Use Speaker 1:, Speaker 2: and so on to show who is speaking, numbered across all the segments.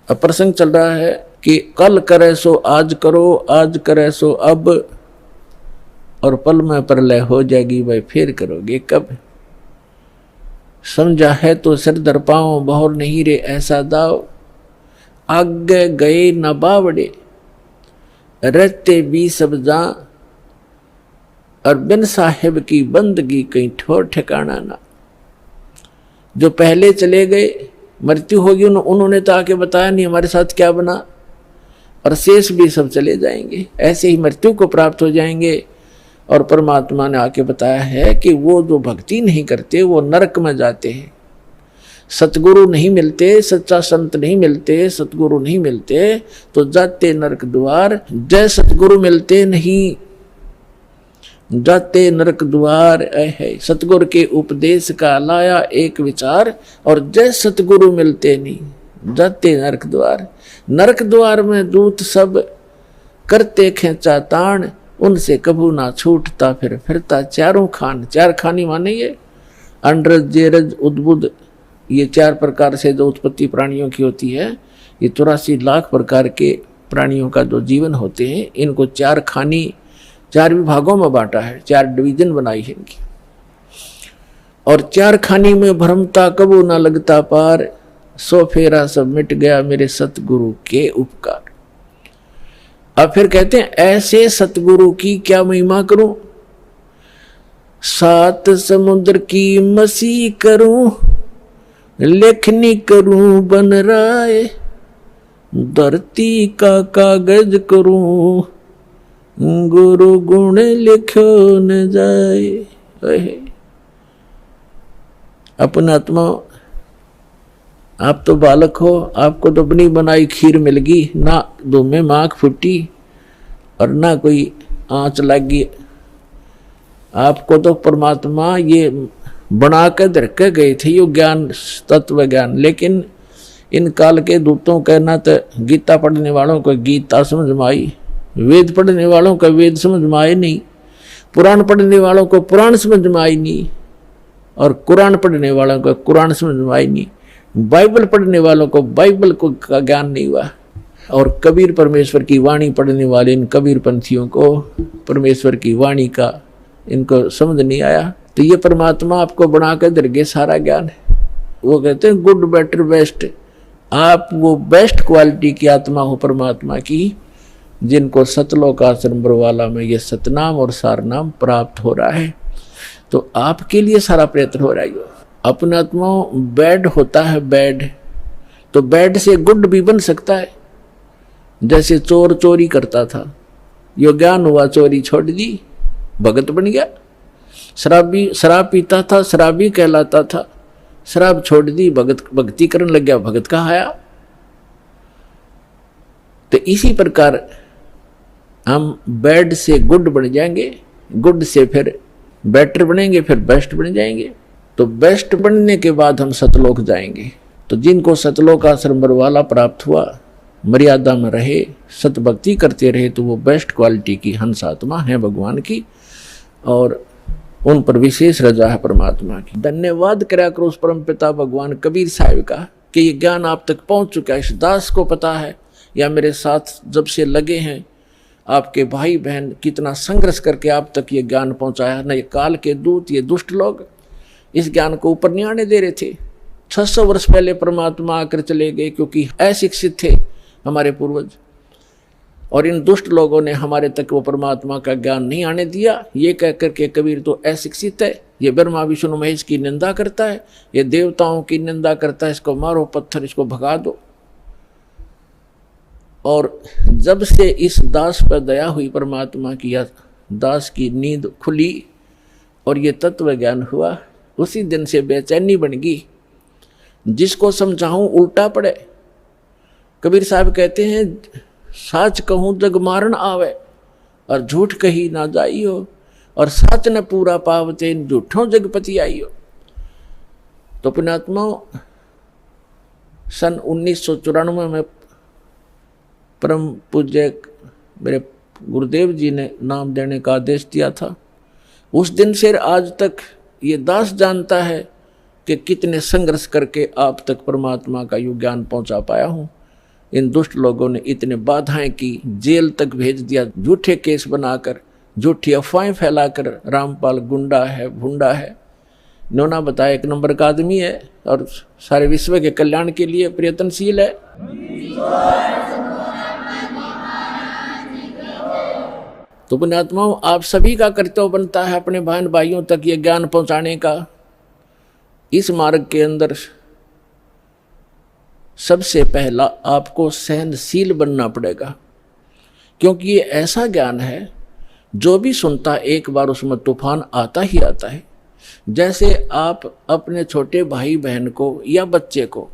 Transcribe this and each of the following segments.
Speaker 1: अब प्रसंग चल रहा है कि कल करे सो आज करो, आज करे सो अब, और पल में प्रलय हो जाएगी, भाई फिर करोगे कब। समझा है तो सिर दर पाओ, बहुर नहीं रे ऐसा दाव, आगे गए न बावड़े, रहते भी सब जा, और बिन साहिब की बंदगी कहीं ठोर ठिकाना ना। जो पहले चले गए, मृत्यु होगी, उन्होंने तो आके बताया नहीं हमारे साथ क्या बना, और शेष भी सब चले जाएंगे, ऐसे ही मृत्यु को प्राप्त हो जाएंगे। और परमात्मा ने आके बताया है कि वो जो भक्ति नहीं करते वो नरक में जाते हैं, सतगुरु नहीं मिलते, सच्चा संत नहीं मिलते, सतगुरु नहीं मिलते तो जाते नरक द्वार। जय सतगुरु मिलते नहीं, जाते नरक द्वार। है सतगुरु के उपदेश का लाया एक विचार, और जय सतगुरु मिलते नहीं, जाते नरक द्वार। नरक द्वार में दूत सब करते खेचा ताण, उनसे कभू ना छूटता फिर फिरता चारों खान। चार खानी माने ये अंडरज, जेरज, उद्बुद, ये चार प्रकार से जो उत्पत्ति प्राणियों की होती है, ये 84 लाख प्रकार के प्राणियों का जो जीवन होते हैं, इनको चार खानी, चार विभागों में बांटा है, चार डिवीजन बनाई है इनकी। और चार खानी में भ्रमता कबू ना लगता पार, सो फेरा सब मिट गया मेरे सतगुरु के उपकार। अब फिर कहते हैं ऐसे सतगुरु की क्या महिमा करूं, सात समुद्र की मसी करूं, लेखनी करूं बन राय, धरती का कागज करूं, गुरु गुण लिखो न जाए। अपना आत्मा, आप तो बालक हो, आपको तो अपनी बनाई खीर मिल गई, ना दो में माख फूटी और ना कोई आंच लगी। आपको तो परमात्मा ये बना के धर के गए थे, यो ज्ञान, तत्व ज्ञान। लेकिन इन काल के दूतों का ना तो गीता पढ़ने वालों को गीता समझ में आई, वेद पढ़ने वालों का वेद समझ में आए नहीं, पुराण पढ़ने वालों को पुराण समझ में आई नहीं, और कुरान पढ़ने वालों को कुरान समझ में आई नहीं, बाइबल पढ़ने वालों को बाइबल को का ज्ञान नहीं हुआ, और कबीर परमेश्वर की वाणी पढ़ने वाले इन कबीर पंथियों को परमेश्वर की वाणी का इनको समझ नहीं आया। तो ये परमात्मा आपको बना कर दरगे सारा ज्ञान है। वो कहते हैं गुड बेटर बेस्ट, आप वो बेस्ट क्वालिटी की आत्मा हो परमात्मा की, जिनको सतलोक आश्रम बरवाला में ये सतनाम और सारनाम प्राप्त हो रहा है। तो आपके लिए सारा प्रयत्न हो रहा है। अपना आत्मा बैड होता है, बैड तो बैड से गुड भी बन सकता है। जैसे चोर चोरी करता था, यो ज्ञान हुआ, चोरी छोड़ दी, भगत बन गया। शराबी शराब पीता था, शराबी कहलाता था, शराब छोड़ दी, भक्ति करने लग गया, भगत कहा आया। तो इसी प्रकार हम बैड से गुड बन जाएंगे, गुड से फिर बेटर बनेंगे, फिर बेस्ट बन जाएंगे। तो बेस्ट बनने के बाद हम सतलोक जाएंगे। तो जिनको सतलोक आश्रम बरवाला प्राप्त हुआ, मर्यादा में रहे, सतभक्ति करते रहे, तो वो बेस्ट क्वालिटी की हंस आत्मा है भगवान की, और उन पर विशेष रजा है परमात्मा की। धन्यवाद करा करो उस परम पिता भगवान कबीर साहिब का कि ये ज्ञान आप तक पहुंच चुका है। इस दास को पता है, या मेरे साथ जब से लगे हैं आपके भाई बहन, कितना संघर्ष करके आप तक ये ज्ञान पहुंचाया। न ये काल के दूत, ये दुष्ट लोग इस ज्ञान को ऊपर नहीं आने दे रहे थे। 600 वर्ष पहले परमात्मा आकर चले गए, क्योंकि अशिक्षित थे हमारे पूर्वज, और इन दुष्ट लोगों ने हमारे तक वो परमात्मा का ज्ञान नहीं आने दिया। ये कह करके कबीर तो अशिक्षित है, ये ब्रह्मा विष्णु महेश की निंदा करता है, ये देवताओं की निंदा करता है, इसको मारो पत्थर, इसको भगा दो। और जब से इस दास पर दया हुई परमात्मा की, या दास की नींद खुली और ये तत्व ज्ञान हुआ, उसी दिन से बेचैनी बन गई। जिसको समझाऊं उल्टा पड़े। कबीर साहब कहते हैं, साच कहूं जग मारन आवे, और झूठ कही ना जाइयो, और साच न पूरा पावते झूठों जगपति आइयो। तो पुण्यात्मा, सन 1994 में परम पूज्य मेरे गुरुदेव जी ने नाम देने का आदेश दिया था। उस दिन से आज तक ये दास जानता है कि कितने संघर्ष करके आप तक परमात्मा का यो ज्ञान पहुंचा पाया हूं। इन दुष्ट लोगों ने इतने बाधाएं की, जेल तक भेज दिया, झूठे केस बनाकर, झूठी अफवाहें फैलाकर रामपाल गुंडा है, भुंडा है। इन्होंने बताया 1 नंबर का आदमी है और सारे विश्व के कल्याण के लिए प्रयत्नशील है। तो पुण्यात्माओं, आप सभी का कर्तव्य बनता है अपने बहन भाइयों तक ये ज्ञान पहुंचाने का। इस मार्ग के अंदर सबसे पहला आपको सहनशील बनना पड़ेगा, क्योंकि ये ऐसा ज्ञान है जो भी सुनता एक बार उसमें तूफान आता ही आता है। जैसे आप अपने छोटे भाई बहन को या बच्चे को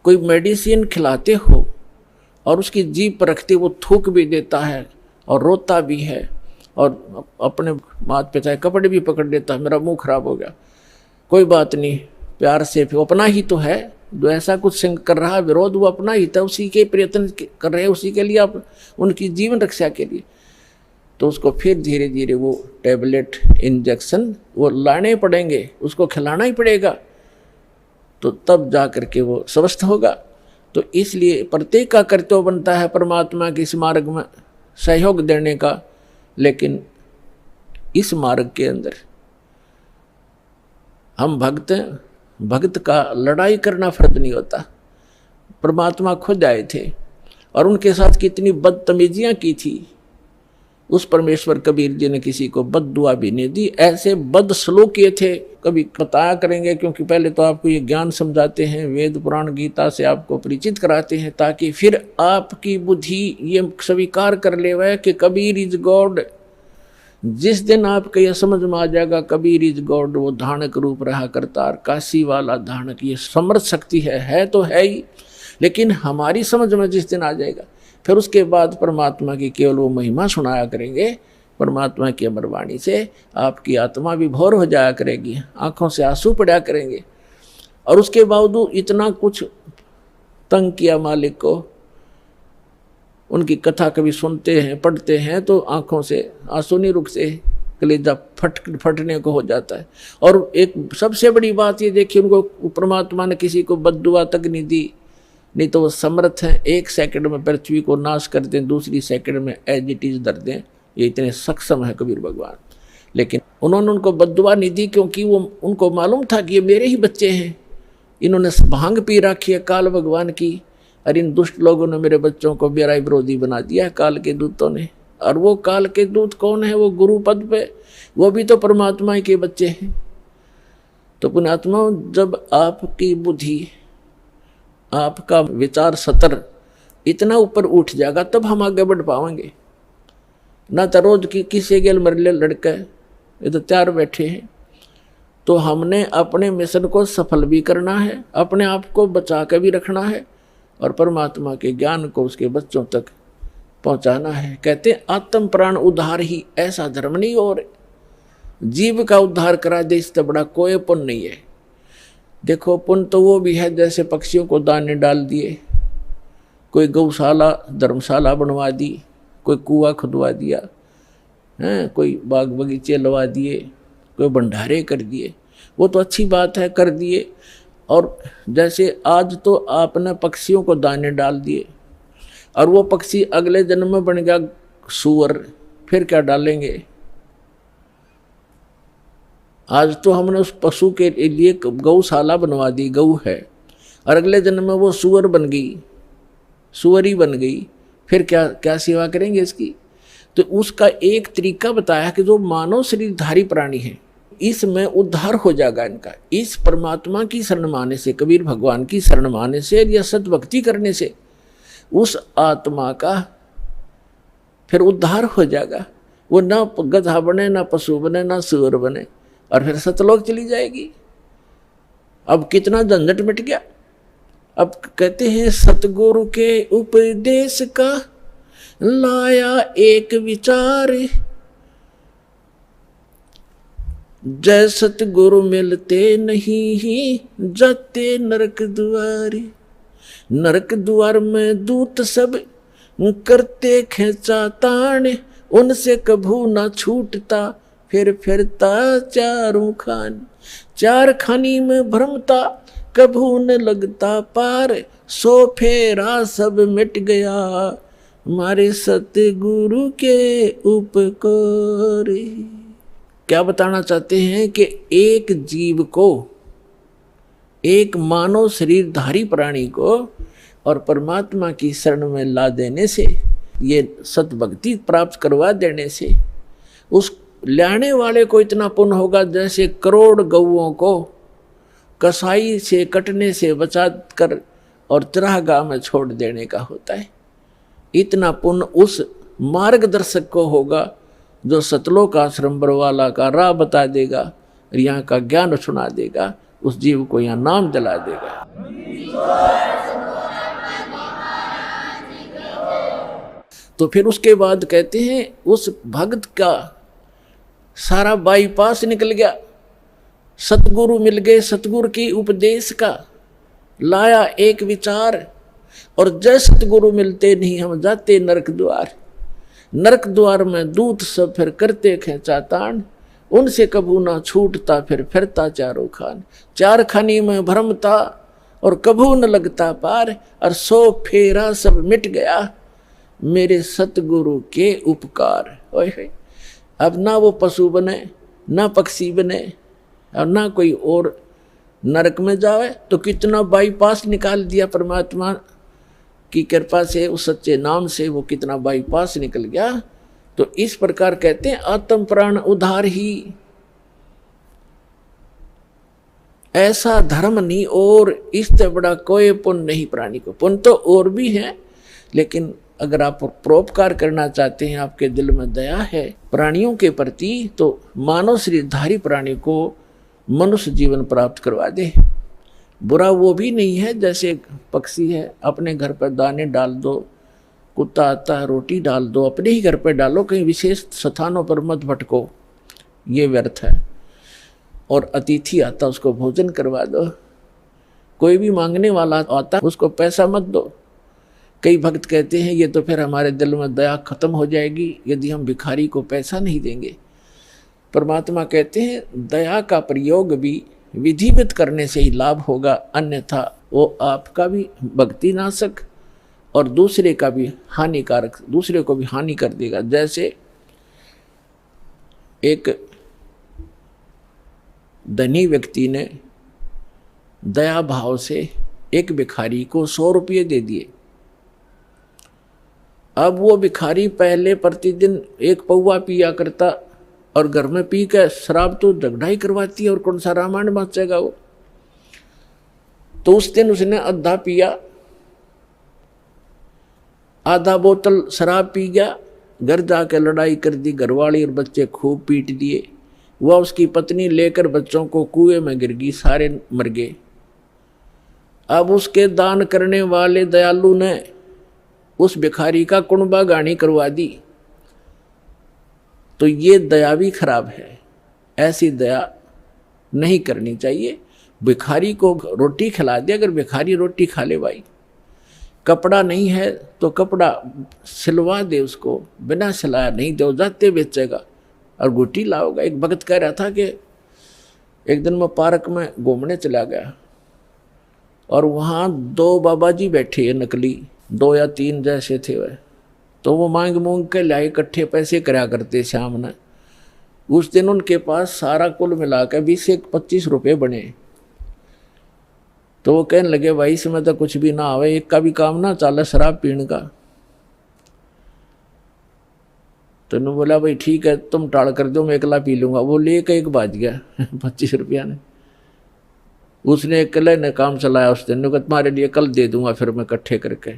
Speaker 1: कोई मेडिसिन खिलाते हो और उसकी जीभ पर रखते वो थूक भी देता है और रोता भी है और अपने माथ पे चाहे कपड़े भी पकड़ लेता है, मेरा मुंह खराब हो गया, कोई बात नहीं, प्यार से, वो अपना ही तो है, जो ऐसा कुछ संग कर रहा है विरोध वो अपना ही था, उसी के प्रयत्न कर रहे हैं, उसी के लिए आप उनकी जीवन रक्षा के लिए। तो उसको फिर धीरे धीरे वो टैबलेट, इंजेक्शन वो लाने पड़ेंगे, उसको खिलाना ही पड़ेगा, तो तब जा कर के वो स्वस्थ होगा। तो इसलिए प्रत्येक का कर्तव्य बनता है परमात्मा के इस मार्ग में सहयोग देने का। लेकिन इस मार्ग के अंदर हम भक्त का लड़ाई करना फर्ज नहीं होता। परमात्मा खुद आए थे और उनके साथ कितनी बदतमीजियां की थी। उस परमेश्वर कबीर जी ने किसी को बद्दुआ भी नहीं दी, ऐसे बदसलूक किए थे। कभी बताया करेंगे, क्योंकि पहले तो आपको ये ज्ञान समझाते हैं, वेद पुराण गीता से आपको परिचित कराते हैं, ताकि फिर आपकी बुद्धि ये स्वीकार कर ले वह कि कबीर इज गॉड। जिस दिन आपको यह समझ में आ जाएगा कबीर इज गॉड, वो धानक रूप रहा करतार, काशी वाला धानक, ये समर्थ शक्ति है तो है ही, लेकिन हमारी समझ में जिस दिन आ जाएगा फिर उसके बाद परमात्मा की केवल वो महिमा सुनाया करेंगे। परमात्मा की अमर वाणी से आपकी आत्मा विभोर हो जाया करेगी, आंखों से आंसू पड़ा करेंगे। और उसके बावजूद इतना कुछ तंग किया मालिक को, उनकी कथा कभी सुनते हैं, पढ़ते हैं तो आंखों से आंसू नहीं रुकते, कलेजा फटने को हो जाता है। और एक सबसे बड़ी बात ये देखिए, उनको परमात्मा ने किसी को बद्दुआ तक नहीं दी, नहीं तो वो समर्थ हैं 1 सेकंड में पृथ्वी को नाश कर दें, दूसरी सेकंड में एज इट इज धर दें, ये इतने सक्षम है कबीर भगवान। लेकिन उन्होंने उनको बद्दुआ नहीं दी, क्योंकि वो उनको मालूम था कि ये मेरे ही बच्चे हैं। इन्होंने भांग पी रखी है काल भगवान की, और इन दुष्ट लोगों ने मेरे बच्चों को मेरा विरोधी बना दिया काल के दूतों ने। और वो काल के दूत कौन है? वो गुरु पद पे, वो भी तो परमात्मा के बच्चे हैं। तो पुण्यात्मा, जब आपकी बुद्धि, आपका विचार सतर इतना ऊपर उठ जाएगा तब हम आगे बढ़ पाएंगे। ना तो रोज की किसी के मरले लड़के ये तो 4 बैठे हैं। तो हमने अपने मिशन को सफल भी करना है, अपने आप को बचा के भी रखना है, और परमात्मा के ज्ञान को उसके बच्चों तक पहुंचाना है। कहते हैं आत्म प्राण उद्धार ही ऐसा धर्म नहीं, और जीव का उद्धार करा दे इससे बड़ा कोई पुण्य नहीं है। देखो, पुण्य तो वो भी है जैसे पक्षियों को दाने डाल दिए, कोई गौशाला धर्मशाला बनवा दी, कोई कुआं खुदवा दिया हैं, कोई बाग बगीचे लगा दिए, कोई भंडारे कर दिए, वो तो अच्छी बात है, कर दिए। और जैसे आज तो आपने पक्षियों को दाने डाल दिए और वो पक्षी अगले जन्म में बन गया सूअर, फिर क्या डालेंगे? आज तो हमने उस पशु के लिए गौशाला बनवा दी, गऊ है, और अगले जन्म में वो सूअर बन गई, सूअरी बन गई, फिर क्या क्या सेवा करेंगे इसकी? तो उसका एक तरीका बताया कि जो मानव शरीरधारी प्राणी है इसमें उद्धार हो जाएगा इनका, इस परमात्मा की शरण माने से, कबीर भगवान की शरण माने से या सद्भक्ति करने से उस आत्मा का फिर उद्धार हो जाएगा। वो ना गधा बने, ना पशु बने, ना सूअर बने, और फिर सतलोक चली जाएगी। अब कितना झंझट मिट गया। अब कहते हैं सतगुरु के उपदेश का लाया एक विचार, जय सतगुरु मिलते नहीं जाते नरक द्वारे, नरक द्वार में दूत सब करते खेचा ताण, उनसे कभू ना छूटता फिर फिरता चारों खान, 4 खानी में भ्रमता कभू न लगता पार, सो फेरा सब मिट गया, हमारे सतगुरु के उपकार। क्या बताना चाहते हैं कि एक जीव को, एक मानव शरीरधारी प्राणी को और परमात्मा की शरण में ला देने से, ये सतभक्ति प्राप्त करवा देने से उस लाने वाले को इतना पुण्य होगा जैसे करोड़ गौओं को कसाई से कटने से बचा कर और चरागाह में छोड़ देने का होता है। इतना पुण्य उस मार्गदर्शक को होगा जो सतलोक आश्रम बरवाला का राह बता देगा, यहाँ का ज्ञान सुना देगा, उस जीव को यहाँ नाम दिला देगा। तो फिर उसके बाद कहते हैं उस भक्त का सारा बाईपास निकल गया, सतगुरु मिल गए, सतगुरु की उपदेश का लाया एक विचार, और जय सतगुरु मिलते नहीं हम जाते नरक द्वार। नरक द्वार में दूत सब फिर करते खेचा तान, उनसे कबू ना छूटता फिर फिरता चारों खान। चार खानी में भ्रमता और कबू न लगता पार, और सो फेरा सब मिट गया मेरे सतगुरु के उपकार। ओए अब ना वो पशु बने, ना पक्षी बने, और ना कोई और नरक में जावे, तो कितना बाईपास निकाल दिया परमात्मा की कृपा से, उस सच्चे नाम से वो कितना बाईपास निकल गया। तो इस प्रकार कहते हैं आत्म प्राण उधार ही, ऐसा धर्म नहीं और इससे बड़ा कोई पुण्य नहीं प्राणी को। पुण्य तो और भी है, लेकिन अगर आप परोपकार करना चाहते हैं, आपके दिल में दया है प्राणियों के प्रति, तो मानव शरीरधारी प्राणी को मनुष्य जीवन प्राप्त करवा दे। बुरा वो भी नहीं है, जैसे पक्षी है, अपने घर पर दाने डाल दो, कुत्ता आता है रोटी डाल दो, अपने ही घर पर डालो, कहीं विशेष स्थानों पर मत भटको, ये व्यर्थ है। और अतिथि आता उसको भोजन करवा दो, कोई भी मांगने वाला आता उसको पैसा मत दो। कई भक्त कहते हैं ये तो फिर हमारे दिल में दया खत्म हो जाएगी यदि हम भिखारी को पैसा नहीं देंगे। परमात्मा कहते हैं दया का प्रयोग भी विधिवत करने से ही लाभ होगा, अन्यथा वो आपका भी भक्ति नाशक और दूसरे का भी हानिकारक, दूसरे को भी हानि कर देगा। जैसे एक धनी व्यक्ति ने दया भाव से एक भिखारी को 100 रुपये दे दिए। अब वो भिखारी पहले प्रतिदिन एक पौवा पिया करता और घर में पी कर शराब तो झगड़ा ही करवाती है और कौन सा रामायण बचेगा वो। तो उस दिन उसने आधा पिया, आधा बोतल शराब पी गया, घर जाकर लड़ाई कर दी, घरवाली और बच्चे खूब पीट दिए। वह उसकी पत्नी लेकर बच्चों को कुएं में गिर गई, सारे मर गए। अब उसके दान करने वाले दयालु ने उस भिखारी का कुणबा गानी करवा दी। तो ये दया भी खराब है, ऐसी दया नहीं करनी चाहिए। भिखारी को रोटी खिला दे, अगर भिखारी रोटी खा ले भाई, कपड़ा नहीं है तो कपड़ा सिलवा दे उसको, बिना सिलाया नहीं दो जाते बेचेगा और गुटी लाओगा। एक भगत कह रहा था कि एक दिन मैं पार्क में घूमने चला गया और वहाँ 2 बाबा जी बैठे, नकली 2 या 3 जैसे थे वह। तो वो मांग मूंग के लाए, इकट्ठे पैसे कराया करते शाम ने। उस दिन उनके पास सारा कुल मिलाकर 20-25 रुपये बने। तो वो कहने लगे भाई इसमें तो कुछ भी ना आवे, एक का भी काम ना चले शराब पीने का। तो उन्होंने बोला भाई ठीक है तुम टाल कर दो, मैं अकेला पी लूँगा। वो ले के एक बाज गया 25 रुपया ने। उसने अकेले ने काम चलाया उस दिन, तुम्हारे लिए कल दे दूंगा फिर मैं इकट्ठे करके।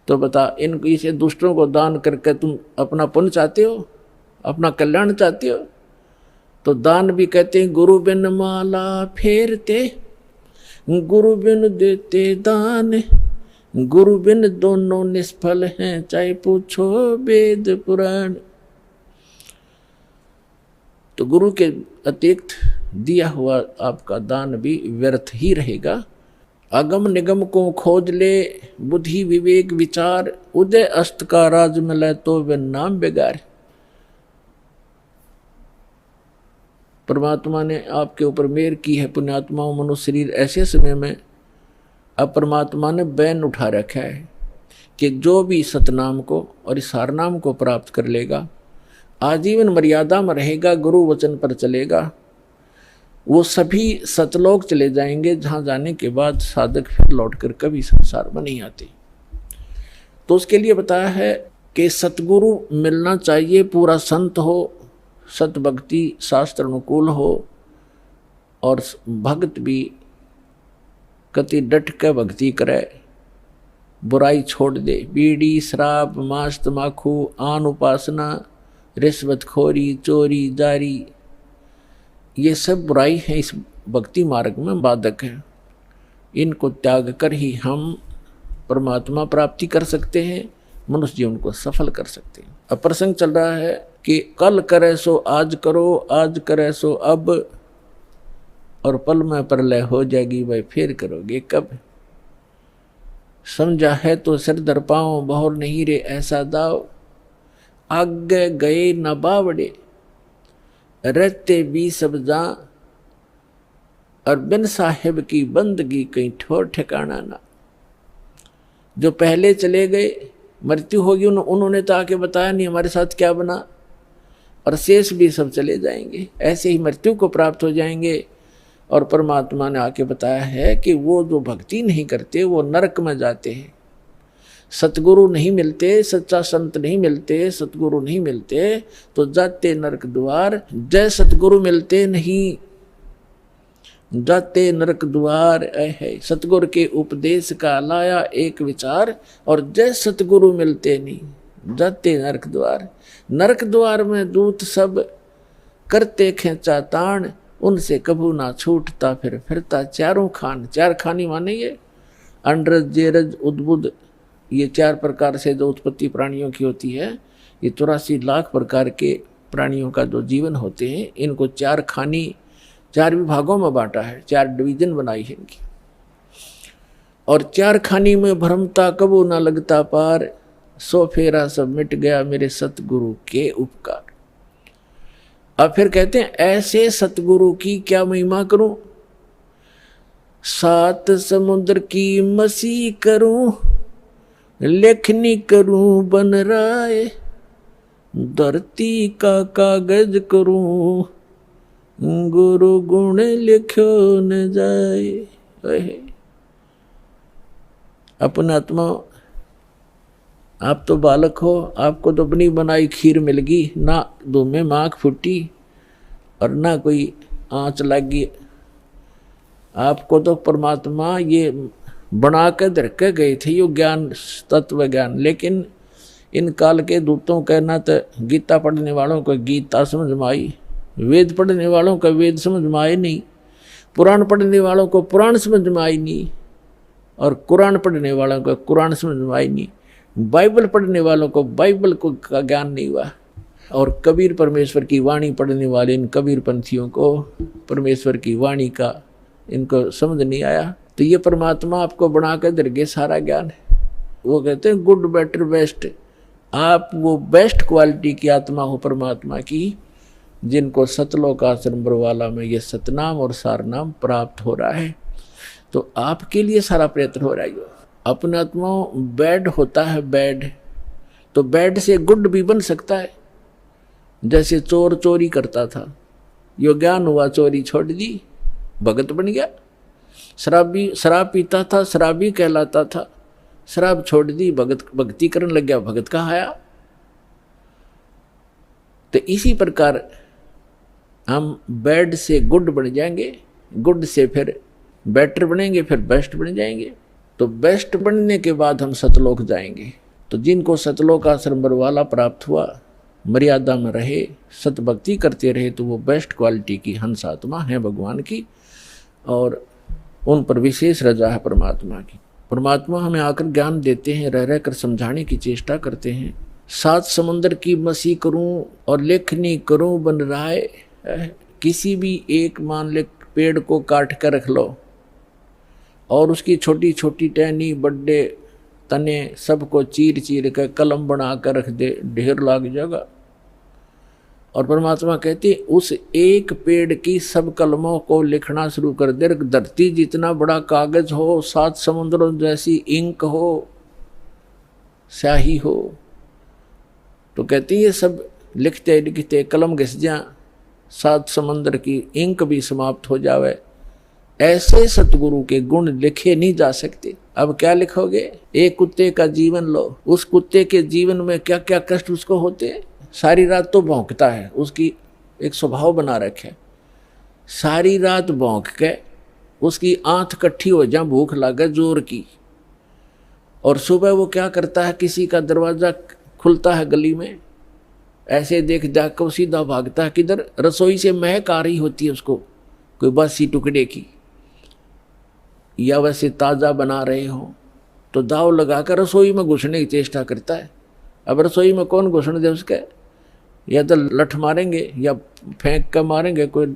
Speaker 1: तो बता, इन इसे दुष्टों को दान करके तुम अपना पुण्य चाहते हो, अपना कल्याण चाहते हो? तो दान भी कहते हैं गुरु बिन माला फेरते, गुरु बिन देते दान, गुरु बिन दोनों निष्फल हैं, चाहे पूछो वेद पुराण। तो गुरु के अतिरिक्त दिया हुआ आपका दान भी व्यर्थ ही रहेगा। अगम निगम को खोज ले, बुद्धि विवेक विचार, उदय अस्त का राज मिले तो वे नाम बेगार। परमात्मा ने आपके ऊपर मेहर की है, पुण्यात्माओं। मनुष्य शरीर ऐसे समय में अब परमात्मा ने बैन उठा रखा है कि जो भी सतनाम को और इस सारनाम को प्राप्त कर लेगा, आजीवन मर्यादा में रहेगा, गुरु वचन पर चलेगा, वो सभी सतलोक चले जाएंगे, जहाँ जाने के बाद साधक फिर लौटकर कभी संसार में नहीं आते। तो उसके लिए बताया है कि सतगुरु मिलना चाहिए, पूरा संत हो, सत भक्ति शास्त्र अनुकूल हो और भक्त भी कति डट के भक्ति करे, बुराई छोड़ दे। बीड़ी शराब मांस तमाकू आन उपासना रिश्वतखोरी चोरी जारी, ये सब बुराई है, इस भक्ति मार्ग में बाधक है। इनको त्याग कर ही हम परमात्मा प्राप्ति कर सकते हैं, मनुष्य जीवन को सफल कर सकते हैं। अब प्रसंग चल रहा है कि कल करे सो आज करो, आज करे सो अब, और पल में प्रलय हो जाएगी, भाई फिर करोगे कब। समझा है तो सिर दर पाओ, बहुर नहीं रे ऐसा दाव, आगे गए न बावड़े रहते भी सब जा, और बिन साहिब की बंदगी कहीं ठोर ठिकाना ना। जो पहले चले गए, मृत्यु होगी, उन्होंने तो आके बताया नहीं हमारे साथ क्या बना, और शेष भी सब चले जाएंगे, ऐसे ही मृत्यु को प्राप्त हो जाएंगे। और परमात्मा ने आके बताया है कि वो जो भक्ति नहीं करते वो नरक में जाते हैं, सतगुरु नहीं मिलते, सच्चा संत नहीं मिलते, सतगुरु नहीं मिलते तो जाते नरक द्वार। जय सतगुरु मिलते नहीं जाते नरक द्वार, है सतगुरु के उपदेश का लाया एक विचार, और जय सतगुरु मिलते नहीं जाते नरक द्वार। नरक द्वार में दूत सब करते खेचा ताण, उनसे कभू ना छूटता फिर फिरता चारों खान। चार खानी माने ये अंडरज जेरज उद्बुद, ये 4 प्रकार से जो उत्पत्ति प्राणियों की होती है, ये 84 लाख प्रकार के प्राणियों का जो जीवन होते हैं, इनको 4 खानी 4 विभागों में बांटा है, 4 डिवीजन बनाई है इनकी। और 4 खानी में भ्रमता कबू ना लगता पार, सो फेरा सब मिट गया मेरे सतगुरु के उपकार। अब फिर कहते हैं ऐसे सतगुरु की क्या महिमा करूं, 7 समुद्र की मसी करूं, लेखनी करूं बन राय, धरती का कागज करूं, गुरु गुण लिखो न जाए। अपना आत्मा, आप तो बालक हो, आपको तो अपनी बनाई खीर मिल गई, ना दो में माख फूटी और ना कोई आँच लगी। आपको तो परमात्मा ये बना के धर के गए थे, यो ज्ञान तत्व ज्ञान। लेकिन इन काल के दूतों के ना तो गीता पढ़ने वालों को गीता समझ में आई, वेद पढ़ने वालों का वेद समझ में आए नहीं, पुराण पढ़ने वालों को पुराण समझ में आई नहीं, और कुरान पढ़ने वालों को कुरान समझ में आई नहीं, बाइबल पढ़ने वालों को बाइबल को का ज्ञान नहीं हुआ, और कबीर परमेश्वर की वाणी पढ़ने वाले इन कबीर पंथियों को परमेश्वर की वाणी का इनको समझ नहीं आया। तो ये परमात्मा आपको बना कर दरगे सारा ज्ञान है। वो कहते हैं गुड बेटर बेस्ट, आप वो बेस्ट क्वालिटी की आत्मा हो परमात्मा की, जिनको सतलोक आश्रम बरवाला में ये सतनाम और सारनाम प्राप्त हो रहा है। तो आपके लिए सारा प्रयत्न हो रहा है। अपना आत्मा बैड होता है, बैड तो बैड से गुड भी बन सकता है। जैसे चोर चोरी करता था, यो ज्ञान हुआ, चोरी छोड़ दी, भगत बन गया। शराब पीता था, शराबी कहलाता था, शराब छोड़ दी, भक्ति करने लग गया, भगत कहाँ आया। तो इसी प्रकार हम बैड से गुड बन जाएंगे, गुड से फिर बेटर बनेंगे, फिर बेस्ट बन जाएंगे। तो बेस्ट बनने के बाद हम सतलोक जाएंगे। तो जिनको सतलोक आश्रम बरवाला प्राप्त हुआ, मर्यादा में रहे, सतभक्ति करते रहे, तो वो बेस्ट क्वालिटी की हंस आत्मा है भगवान की, और उन पर विशेष रजा है परमात्मा की। परमात्मा हमें आकर ज्ञान देते हैं, रह रह कर समझाने की चेष्टा करते हैं। 7 समुद्र की मसी करूं और लेखनी करूं बन राय। किसी भी एक मान ले पेड़ को काट कर रख लो और उसकी छोटी छोटी टहनी बड़े तने सबको चीर चीर कर कलम बना कर रख दे, ढेर लग जाएगा। और परमात्मा कहते उस एक पेड़ की सब कलमों को लिखना शुरू कर दे। धरती जितना बड़ा कागज हो, 7 समुद्रों जैसी इंक हो, स्याही हो, तो कहती ये सब लिखते लिखते कलम घिस जा, 7 समंदर की इंक भी समाप्त हो जावे। ऐसे सतगुरु के गुण लिखे नहीं जा सकते। अब क्या लिखोगे? एक कुत्ते का जीवन लो, उस कुत्ते के जीवन में क्या क्या कष्ट उसको होते। सारी रात तो भौंकता है, उसकी एक स्वभाव बना रखे, सारी रात भौंक के उसकी आंख कट्ठी हो जा, भूख लागे जोर की, और सुबह वो क्या करता है, किसी का दरवाजा खुलता है गली में, ऐसे देख जाकर सीधा भागता है किधर, रसोई से महक आ रही होती है उसको कोई बासी टुकड़े की, या वैसे ताज़ा बना रहे हो तो दाव लगाकर रसोई में घुसने की चेष्टा करता है। अब रसोई में कौन घुसने दे उसके, या तो लठ मारेंगे या फेंक कर मारेंगे, कोई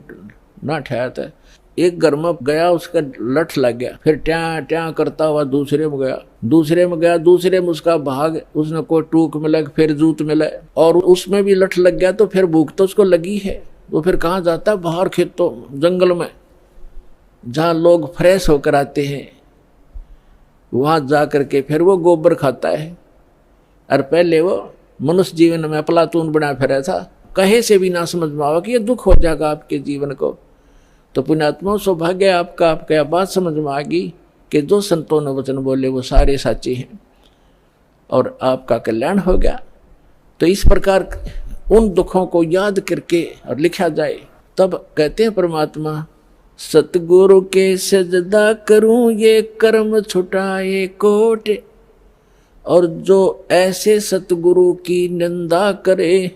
Speaker 1: ना ठहरता है। एक घर में गया, उसका लठ लग गया, फिर ट्या ट्या करता हुआ दूसरे में गया, दूसरे में गया, दूसरे में उसका भाग, उसने कोई टूक मिला, फिर जूत मिला, और उसमें भी लठ लग गया, तो फिर भूख तो उसको लगी है। वो फिर कहाँ जाता है? बाहर खेतों जंगल में, जहाँ लोग फ्रेश होकर आते हैं, वहाँ जा करके फिर वो गोबर खाता है। और पहले वो मनुष्य जीवन में प्लातून बना फिरा था, कहे से भी ना समझ में आवा कि ये दुख हो जाएगा आपके जीवन को। तो पुण्यात्मा सौभाग्य आपका, आपका बात समझ में आ गई कि जो संतों ने वचन बोले वो सारे साचे हैं और आपका कल्याण हो गया। तो इस प्रकार उन दुखों को याद करके और लिखा जाए। तब कहते हैं परमात्मा, सतगुरु के सजदा करूं ये कर्म छुटाए कोट, और जो ऐसे सतगुरु की निंदा करे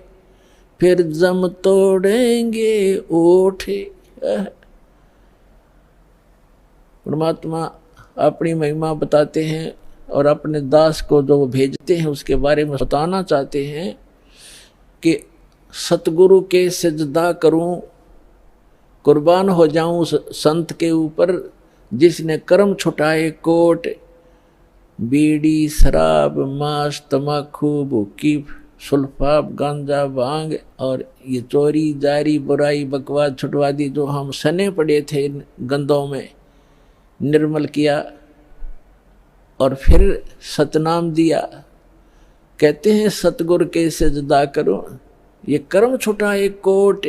Speaker 1: फिर जम तोड़ेंगे ओठ। परमात्मा अपनी महिमा बताते हैं और अपने दास को जो भेजते हैं उसके बारे में बताना चाहते हैं कि सतगुरु के सजदा करूं, कुर्बान हो जाऊं उस संत के ऊपर जिसने कर्म छुटाए कोट। बीड़ी, शराब, मांस, तमाकू, भूकी, सुल्फाब, गांजा, भांग और ये चोरी, जारी, बुराई, बकवास, छुटवादी जो हम सने पड़े थे गंदों में, निर्मल किया और फिर सतनाम दिया। कहते हैं सतगुरु के सजदा करो ये कर्म छुटाए कोट।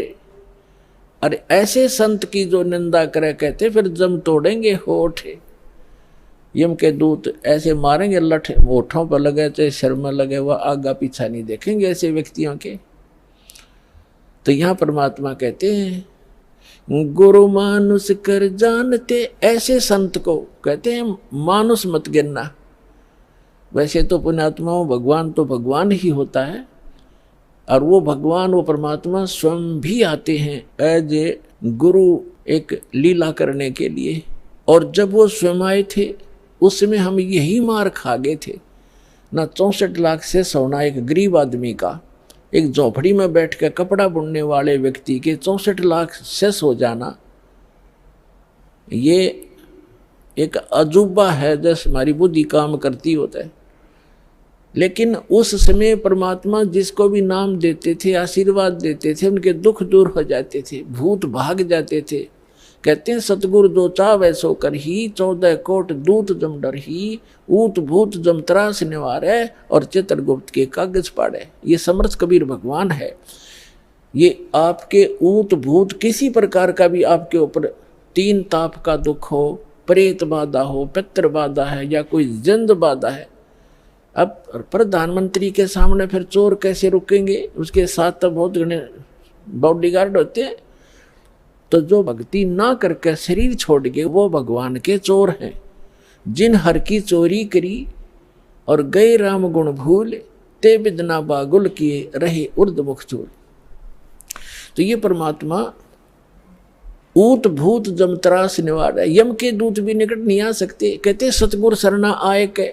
Speaker 1: और ऐसे संत की जो निंदा करे, कहते फिर जम तोड़ेंगे होठ। यम के दूत ऐसे मारेंगे लठ, होठों पर लगे चाहे सिर में लगे, वह आगा पीछा नहीं देखेंगे ऐसे व्यक्तियों के। तो यहाँ परमात्मा कहते हैं गुरु मानुष कर जानते, ऐसे संत को कहते हैं मानुष मत गिनना। वैसे तो पुण्यात्माओं भगवान तो भगवान ही होता है, और वो भगवान, वो परमात्मा स्वयं भी आते हैं एज ए गुरु एक लीला करने के लिए। और जब वो स्वयं आए थे उसमें हम यही मार खा गए थे ना। 64 लाख से सोना एक गरीब आदमी का, एक झोपड़ी में बैठ कर कपड़ा बुनने वाले व्यक्ति के 64 लाख सेस हो जाना, ये एक अजूबा है जैसे हमारी बुद्धि काम करती होता है। लेकिन उस समय परमात्मा जिसको भी नाम देते थे, आशीर्वाद देते थे, उनके दुख दूर हो जाते थे, भूत भाग जाते थे। कहते हैं सतगुरु दो चाव ऐसो कर ही, 14 कोट दूत जम डर ही, ऊत भूत जम त्रास निवारे और चित्रगुप्त के कागज पाड़े। ये समर्थ कबीर भगवान है। ये आपके ऊत भूत किसी प्रकार का भी आपके ऊपर 3 ताप का दुख हो, प्रेत बाधा हो, पितृ बाधा है या कोई जिंद बाधा है। अब प्रधानमंत्री के सामने फिर चोर कैसे रुकेंगे? उसके साथ तो बहुत घने बॉडीगार्ड होते हैं। तो जो भक्ति ना करके शरीर छोड़ के वो भगवान के चोर हैं। जिन हर की चोरी करी और गए राम गुण भूल, ते बिदना बागुल किए रहे उर्द मुख चूल। तो ये परमात्मा ऊत भूत जम त्रास निवार है। यम के दूत भी निकट नहीं आ सकते। कहते सतगुर शरणा आए के।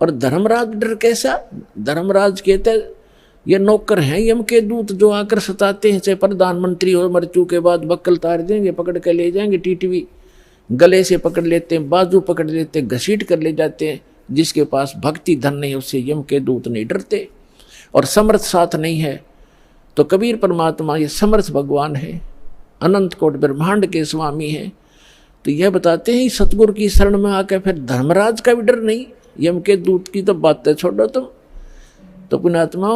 Speaker 1: और धर्मराज डर कैसा? धर्मराज कहते ये नौकर हैं यम के दूत जो आकर सताते हैं, चाहे प्रधानमंत्री हो, मृत्यु के बाद बक्कल तार देंगे, पकड़ के ले जाएंगे, टीटवी गले से पकड़ लेते हैं, बाजू पकड़ लेते हैं, घसीट कर ले जाते हैं। जिसके पास भक्ति धन नहीं उससे यम के दूत नहीं डरते। और समर्थ साथ नहीं है तो कबीर परमात्मा ये समर्थ भगवान है, अनंत कोट ब्रह्मांड के स्वामी हैं। तो यह बताते हैं सतगुरु की शरण में आकर फिर धर्मराज का भी डर नहीं, यम के दूत की तो बातें छोड़ो तुम। तो पुण्यात्मा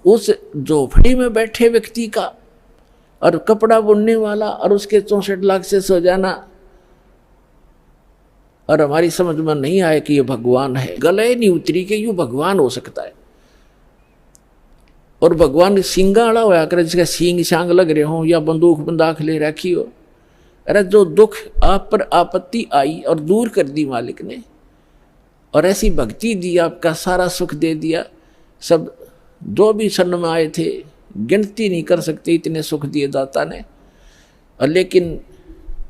Speaker 1: उस झोपड़ी में बैठे व्यक्ति का और कपड़ा बुनने वाला और उसके 64 लाख से सो जाना, और हमारी समझ में नहीं आए कि ये भगवान है, गले नहीं उतरी कि यूं भगवान हो सकता है। और भगवान सींगा वाला होया करे, जिसका सींग शांग लग रहे हो या बंदूक बंदाख ले रखी हो। अरे जो दुख आप पर आपत्ति आई और दूर कर दी मालिक ने, और ऐसी भक्ति दी, आपका सारा सुख दे दिया। सब जो भी शरण में आए थे गिनती नहीं कर सकते इतने सुख दिए दाता ने। और लेकिन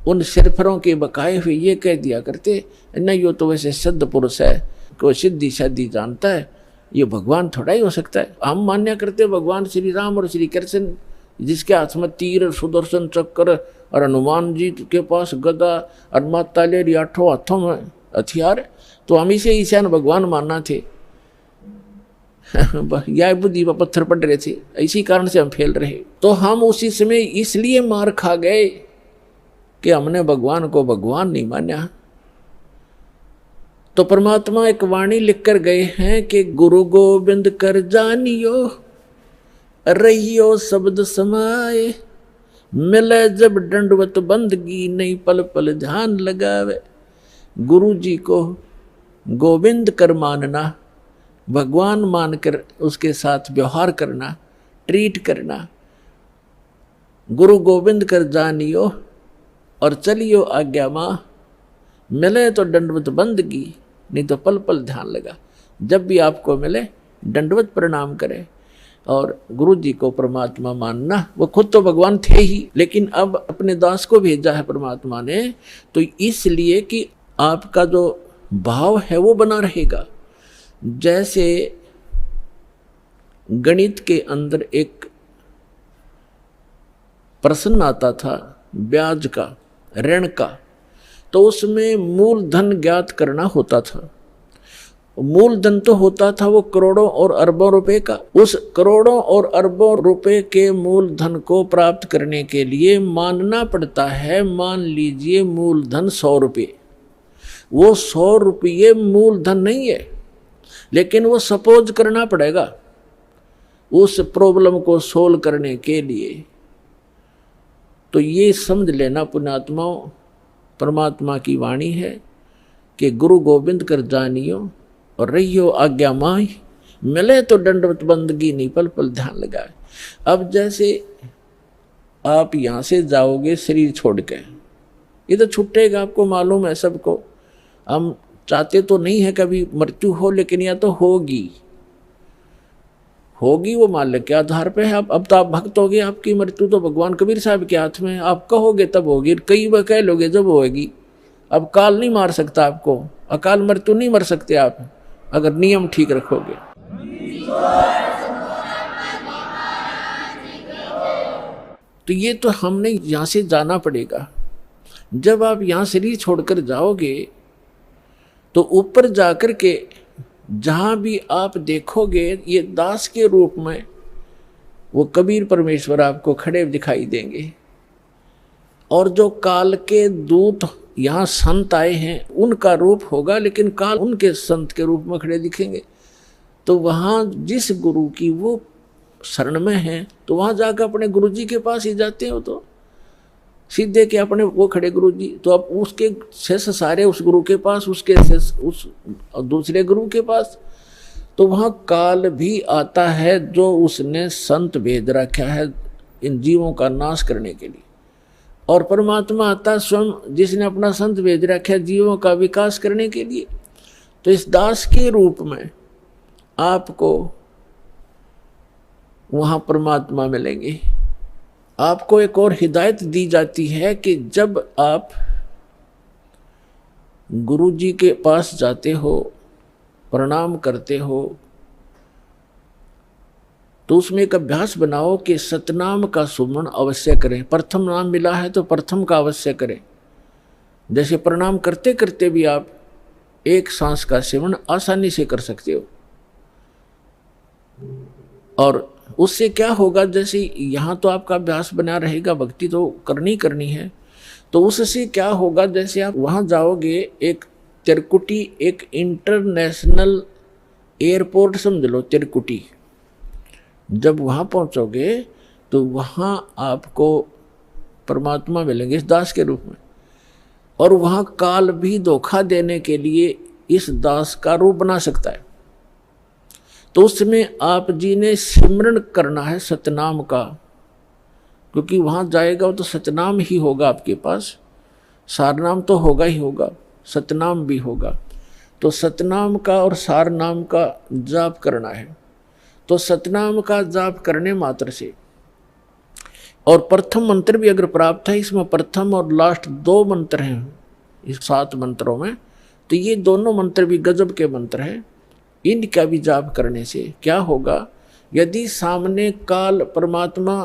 Speaker 1: उन सिरफरों के बकाए हुए ये कह दिया करते, नहीं यो तो वैसे सिद्ध पुरुष है, कोई सिद्धि शादी जानता है, ये भगवान थोड़ा ही हो सकता है। हम मान्य करते भगवान श्री राम और श्री कृष्ण, जिसके हाथ में तीर, सुदर्शन चक्र, और हनुमान जी के पास गदा, और माता ले 8 हाथों में हथियार, तो हम इसे ईशान भगवान मानना थे। यह बुद्धि पर पत्थर पड़ रहे थे, इसी कारण से हम फेल रहे। तो हम उसी समय इसलिए मार खा गए कि हमने भगवान को भगवान नहीं माना। तो परमात्मा एक वाणी लिख कर गए हैं कि गुरु गोविंद कर जानियो, रहियो शब्द समाए, मिले जब दंडवत बंदगी, नहीं पल पल ध्यान लगावे। गुरु जी को गोविंद कर मानना, भगवान मानकर उसके साथ व्यवहार करना, ट्रीट करना। गुरु गोविंद कर जानियो और चलियो आज्ञा माँ, मिले तो दंडवत बंदगी, नहीं तो पल पल ध्यान लगा। जब भी आपको मिले दंडवत प्रणाम करें। और गुरु जी को परमात्मा मानना, वो खुद तो भगवान थे ही, लेकिन अब अपने दास को भेजा है परमात्मा ने, तो इसलिए कि आपका जो भाव है वो बना रहेगा। जैसे गणित के अंदर एक प्रश्न आता था ब्याज का, ऋण का, तो उसमें मूलधन ज्ञात करना होता था। मूलधन तो होता था वो करोड़ों और अरबों रुपए का। उस करोड़ों और अरबों रुपए के मूलधन को प्राप्त करने के लिए मानना पड़ता है, मान लीजिए मूलधन 100 रुपये। वो 100 रुपये मूलधन नहीं है, लेकिन वो सपोज करना पड़ेगा उस प्रॉब्लम को सोल्व करने के लिए। तो ये समझ लेना पुण्यात्माओं, परमात्मा की वाणी है कि गुरु गोविंद कर जानियो और रहियो आज्ञा माही, मिले तो दंडवत बंदगी, नहीं पल पल ध्यान लगाए। अब जैसे आप यहाँ से जाओगे शरीर छोड़ के, ये तो छूटेगा, आपको मालूम है सबको। हम चाहते तो नहीं है कभी मृत्यु हो, लेकिन यह तो होगी होगी। वो माल्य के आधार पे है। अब तो आप भक्त हो गए, आपकी मृत्यु तो भगवान कबीर साहब के हाथ में। आप कहोगे तब होगी, कई बार कह लोगे जब होगी। अब काल नहीं मार सकता आपको, अकाल मृत्यु नहीं मर सकते आप, अगर नियम ठीक रखोगे। तो ये तो हमने यहाँ से जाना पड़ेगा। जब आप यहाँ शरीर छोड़कर जाओगे तो ऊपर जाकर के जहाँ भी आप देखोगे ये दास के रूप में वो कबीर परमेश्वर आपको खड़े दिखाई देंगे। और जो काल के दूत यहाँ संत आए हैं उनका रूप होगा, लेकिन काल उनके संत के रूप में खड़े दिखेंगे। तो वहाँ जिस गुरु की वो शरण में है, तो वहाँ जाकर अपने गुरु जी के पास ही जाते हो, तो सीधे के अपने वो खड़े गुरु जी, तो अब उसके शेष सारे उस गुरु के पास, उसके शेष उस दूसरे गुरु के पास। तो वहाँ काल भी आता है जो उसने संत भेज रखा है इन जीवों का नाश करने के लिए, और परमात्मा आता स्वयं जिसने अपना संत भेज रखा है जीवों का विकास करने के लिए। तो इस दास के रूप में आपको वहाँ परमात्मा मिलेंगे। आपको एक और हिदायत दी जाती है कि जब आप गुरु जी के पास जाते हो, प्रणाम करते हो, तो उसमें एक अभ्यास बनाओ कि सतनाम का सुमरण अवश्य करें। प्रथम नाम मिला है तो प्रथम का अवश्य करें। जैसे प्रणाम करते करते भी आप एक सांस का सेवन आसानी से कर सकते हो, और उससे क्या होगा, जैसे यहाँ तो आपका अभ्यास बना रहेगा, भक्ति तो करनी है, तो उससे क्या होगा, जैसे आप वहाँ जाओगे, एक तिरकुटी एक इंटरनेशनल एयरपोर्ट समझ लो तिरकुटी, जब वहाँ पहुँचोगे तो वहाँ आपको परमात्मा मिलेंगे इस दास के रूप में, और वहाँ काल भी धोखा देने के लिए इस दास का रूप बना सकता है। तो उसमें आप जी ने सिमरन करना है सतनाम का, क्योंकि वहाँ जाएगा तो सतनाम ही होगा आपके पास, सारनाम तो होगा ही होगा, सतनाम भी होगा। तो सतनाम का और सारनाम का जाप करना है। तो सतनाम का जाप करने मात्र से, और प्रथम मंत्र भी अगर प्राप्त है, इसमें प्रथम और लास्ट 2 मंत्र हैं इस 7 मंत्रों में, तो ये दोनों मंत्र भी गजब के मंत्र हैं। इनका भी जाप करने से क्या होगा, यदि सामने काल परमात्मा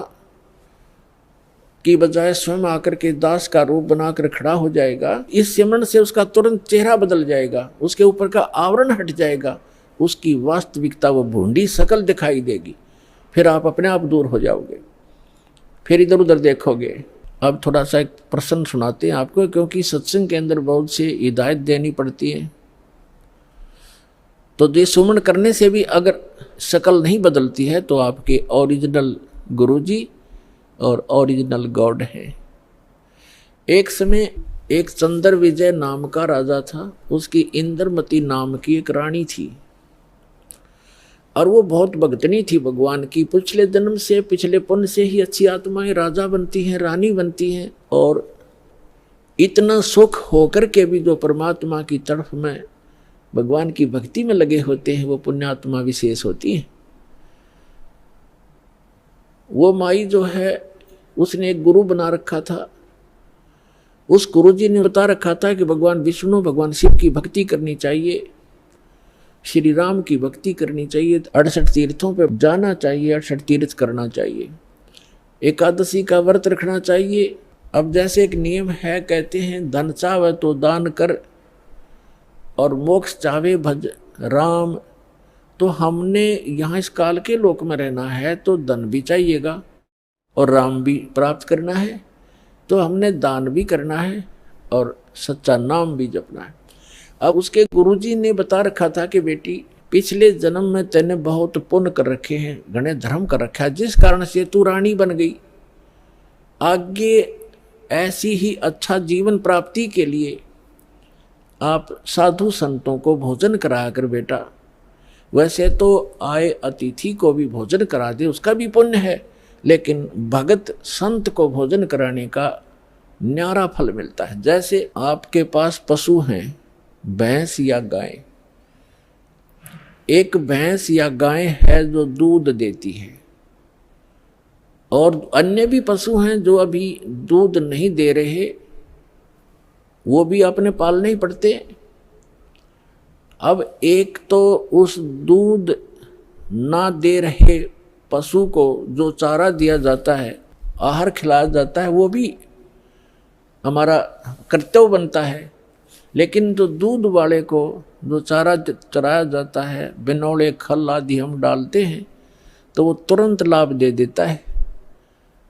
Speaker 1: की बजाय स्वयं आकर के दास का रूप बनाकर खड़ा हो जाएगा, इस सिमरन से उसका तुरंत चेहरा बदल जाएगा, उसके ऊपर का आवरण हट जाएगा, उसकी वास्तविकता वो भूंडी शकल दिखाई देगी, फिर आप अपने आप दूर हो जाओगे, फिर इधर उधर देखोगे। अब थोड़ा सा एक प्रश्न सुनाते हैं आपको, क्योंकि सत्संग के अंदर बहुत से हिदायत देनी पड़ती है। तो ये सुमन करने से भी अगर शकल नहीं बदलती है तो आपके ओरिजिनल गुरुजी और ओरिजिनल गॉड है। एक समय एक चंद्र विजय नाम का राजा था, उसकी इंद्रमती नाम की एक रानी थी, और वो बहुत भक्तनी थी भगवान की। पिछले जन्म से, पिछले पुण्य से ही अच्छी आत्माएं राजा बनती हैं, रानी बनती हैं, और इतना सुख होकर के भी जो परमात्मा की तरफ में भगवान की भक्ति में लगे होते हैं, वो पुण्यात्मा विशेष होती हैं। वो माई जो है उसने एक गुरु बना रखा था, उस गुरु जी ने बता रखा था कि भगवान विष्णु, भगवान शिव की भक्ति करनी चाहिए, श्री राम की भक्ति करनी चाहिए, 68 तीर्थों पे जाना चाहिए, 68 तीर्थ करना चाहिए, एकादशी का व्रत रखना चाहिए। अब जैसे एक नियम है, कहते हैं धन चाहे तो दान कर और मोक्ष चाहे भज राम। तो हमने यहाँ इस काल के लोक में रहना है तो धन भी चाहिएगा और राम भी प्राप्त करना है, तो हमने दान भी करना है और सच्चा नाम भी जपना है। अब उसके गुरुजी ने बता रखा था कि बेटी, पिछले जन्म में तैने बहुत पुण्य कर रखे हैं, घने धर्म कर रखा है, जिस कारण से तू रानी बन गई। आगे ऐसी ही अच्छा जीवन प्राप्ति के लिए आप साधु संतों को भोजन करा कर बेटा, वैसे तो आए अतिथि को भी भोजन करा दे, उसका भी पुण्य है, लेकिन भगत संत को भोजन कराने का न्यारा फल मिलता है। जैसे आपके पास पशु हैं, भैंस या गाय, एक भैंस या गाय है जो दूध देती है, और अन्य भी पशु हैं जो अभी दूध नहीं दे रहे, वो भी अपने पालने ही पड़ते। अब एक तो उस दूध ना दे रहे पशु को जो चारा दिया जाता है, आहार खिलाया जाता है, वो भी हमारा कर्तव्य बनता है, लेकिन जो दूध वाले को जो चारा चराया जाता है, बिनौले खल आदि हम डालते हैं, तो वो तुरंत लाभ दे देता है।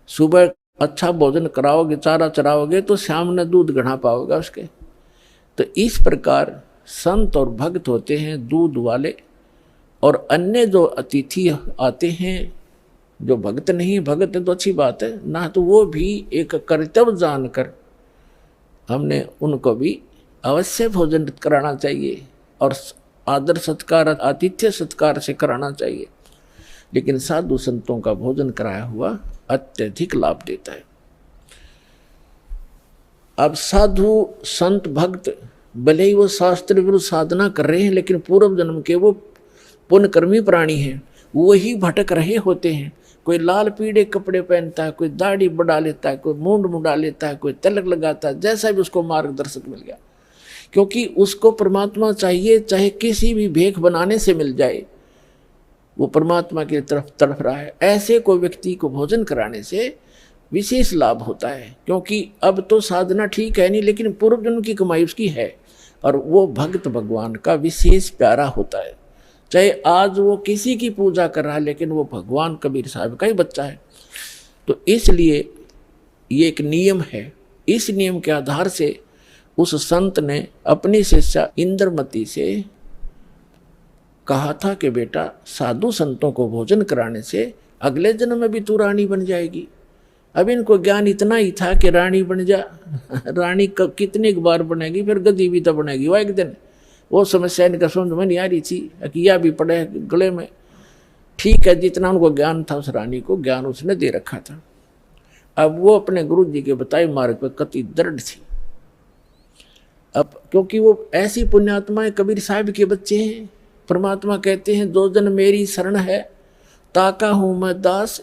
Speaker 1: सुबह अच्छा भोजन कराओगे, चारा चराओगे, तो शाम में दूध घड़ा पाओगे उसके। तो इस प्रकार संत और भक्त होते हैं दूध वाले, और अन्य जो अतिथि आते हैं जो भक्त नहीं, भक्त है तो अच्छी बात है ना, तो वो भी एक कर्तव्य जानकर हमने उनको भी अवश्य भोजन कराना चाहिए और आदर सत्कार, आतिथ्य सत्कार से कराना चाहिए। लेकिन साधु संतों का भोजन कराया हुआ अत्यधिक लाभ देता है। अब साधु संत भक्त भले ही वो शास्त्र विरुद्ध साधना कर रहे हैं, लेकिन पूर्व जन्म के वो पुण्यकर्मी प्राणी हैं, वो ही भटक रहे होते हैं। कोई लाल पीले कपड़े पहनता है, कोई दाढ़ी बढ़ा लेता है, कोई मूंड मुड़ा लेता है, कोई तिलक लगाता है, जैसा भी उसको मार्गदर्शक मिल गया, क्योंकि उसको परमात्मा चाहिए, चाहे किसी भी भेख बनाने से मिल जाए, वो परमात्मा की तरफ तड़फ रहा है। ऐसे कोई व्यक्ति को भोजन कराने से विशेष लाभ होता है, क्योंकि अब तो साधना ठीक है नहीं, लेकिन पूर्व जन्म की कमाई उसकी है, और वो भक्त भगवान का विशेष प्यारा होता है। चाहे आज वो किसी की पूजा कर रहा है, लेकिन वो भगवान कबीर साहब का ही बच्चा है। तो इसलिए ये एक नियम है। इस नियम के आधार से उस संत ने अपनी शिष्या इंद्रमती से कहा था कि बेटा, साधु संतों को भोजन कराने से अगले जन्म में भी तू रानी बन जाएगी। अब इनको ज्ञान इतना ही था कि रानी बन जा, रानी कितनी बार बनेगी, फिर गद्दी भी तो बनेगी वह एक दिन। वो समस्या इनका समझ में नहीं आ रही थी। अकिया भी पड़े गले में, ठीक है, जितना उनको ज्ञान था उस रानी को ज्ञान उसने दे रखा था। अब वो अपने गुरु जी के बताए मार्ग पर कति दृढ़ थी। अब क्योंकि वो ऐसी पुण्यात्माएं कबीर साहब के बच्चे हैं। परमात्मा कहते हैं, दो जन मेरी शरण है, ताका हूं मैं दास,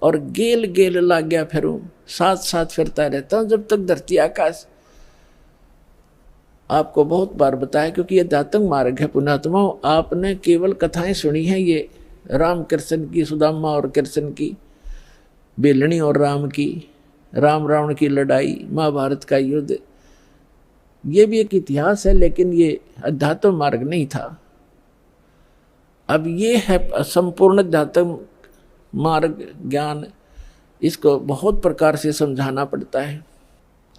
Speaker 1: और गेल गेल लाग गया फिरूं, साथ साथ फिरता रहता हूं जब तक धरती आकाश। आपको बहुत बार बताया, क्योंकि ये दातंग मार्ग है पुण्यात्माओं। आपने केवल कथाएं सुनी हैं, ये राम कृष्ण की, सुदामा और कृष्ण की, बेलनी और राम की, राम रावण की लड़ाई, महाभारत का युद्ध, ये भी एक इतिहास है, लेकिन ये अध्यात्म मार्ग नहीं था। अब ये है संपूर्ण अध्यात्म मार्ग ज्ञान। इसको बहुत प्रकार से समझाना पड़ता है।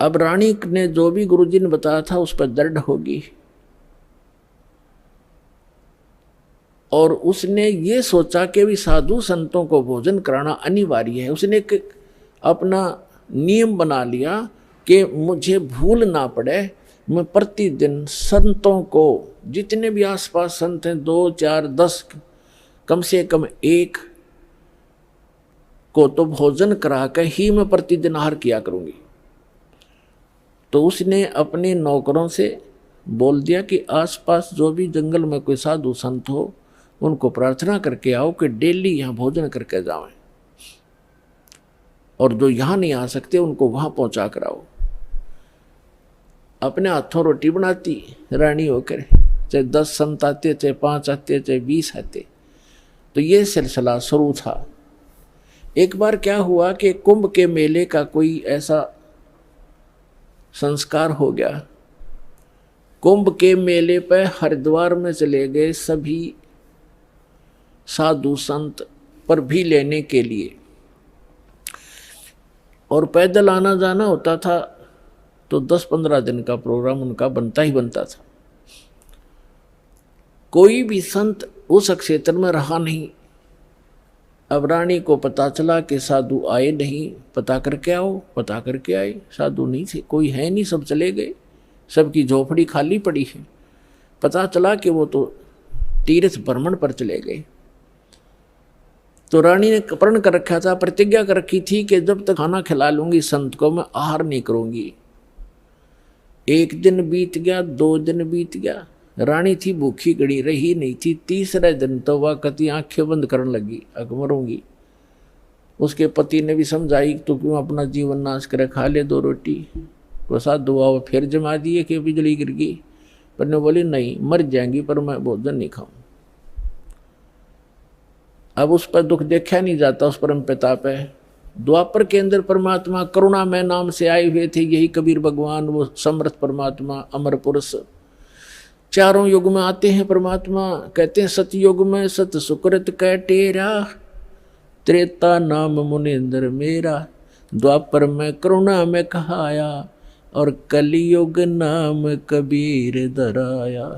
Speaker 1: अब रानी ने जो भी गुरुजी ने बताया था उस पर दृढ़ होगी, और उसने ये सोचा कि भी साधु संतों को भोजन कराना अनिवार्य है। उसने एक अपना नियम बना लिया कि मुझे भूल ना पड़े, मैं प्रतिदिन संतों को, जितने भी आसपास संत हैं, 2, 4, 10, कम से कम एक को तो भोजन करा कर ही मैं प्रतिदिन आहार किया करूंगी। तो उसने अपने नौकरों से बोल दिया कि आसपास जो भी जंगल में कोई साधु संत हो, उनको प्रार्थना करके आओ कि डेली यहाँ भोजन करके जाएं, और जो यहाँ नहीं आ सकते उनको वहाँ पहुँचा कर आओ। अपने हाथों रोटी बनाती रानी होकर, चाहे 10 संत आते, चाहे 5 आते, चाहे 20 आते। तो ये सिलसिला शुरू था। एक बार क्या हुआ कि कुंभ के मेले का कोई ऐसा संस्कार हो गया। कुंभ के मेले पर हरिद्वार में चले गए सभी साधु संत पर भी लेने के लिए, और पैदल आना जाना होता था, तो 10-15 दिन का प्रोग्राम उनका बनता ही बनता था। कोई भी संत उस क्षेत्र में रहा नहीं। अब रानी को पता चला कि साधु आए नहीं, पता करके आओ। पता करके आए, साधु नहीं थे, कोई है नहीं, सब चले गए, सबकी झोपड़ी खाली पड़ी है। पता चला कि वो तो तीर्थ भ्रमण पर चले गए। तो रानी ने प्रण कर रखा था, प्रतिज्ञा कर रखी थी कि जब तक खाना खिला लूंगी संत को, मैं आहार नहीं करूंगी। 1 दिन बीत गया, 2 दिन बीत गया, रानी थी भूखी गड़ी, रही नहीं थी। 3रे दिन तो वह कति आंखें बंद करने लगी, अब मरूंगी। उसके पति ने भी समझाई, तो क्यों अपना जीवन नाश करे, खा ले 2 रोटी। तो साधु आओ फिर जमा दिए कि बिजली गिर गई, पर ने बोली नहीं, मर जाएंगी पर मैं भोजन नहीं खाऊं। अब उस पर दुख देखा नहीं जाता, उस परम पिता पे। द्वापर के अंदर परमात्मा करुणा में नाम से आए हुए थे, यही कबीर भगवान, वो समर्थ परमात्मा, अमर पुरुष। चारों युग में आते हैं परमात्मा। कहते हैं सतयुग में सत सुकृत कै टेरा, त्रेता नाम मुनिंद्र मेरा, द्वापर में करुणा में कहाया, और कलियुग नाम कबीर धराया।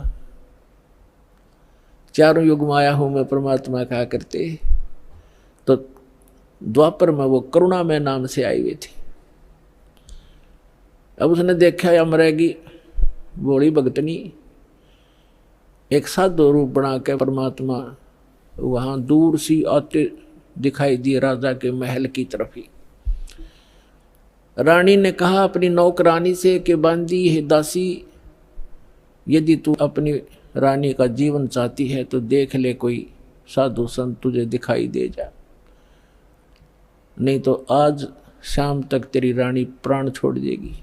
Speaker 1: चारों युग में आया हूं मैं, परमात्मा कहा करते। तो द्वापर में वो करुणा में नाम से आई हुई थी। अब उसने देखा या मरेगी बोली भगतनी, एक साधु रूप बना के परमात्मा वहां दूर सी आते दिखाई दिए, राजा के महल की तरफ ही। रानी ने कहा अपनी नौकरानी से कि बांदी है दासी, यदि तू अपनी रानी का जीवन चाहती है तो देख ले कोई साधु संत तुझे दिखाई दे जा, नहीं तो आज शाम तक तेरी रानी प्राण छोड़ देगी।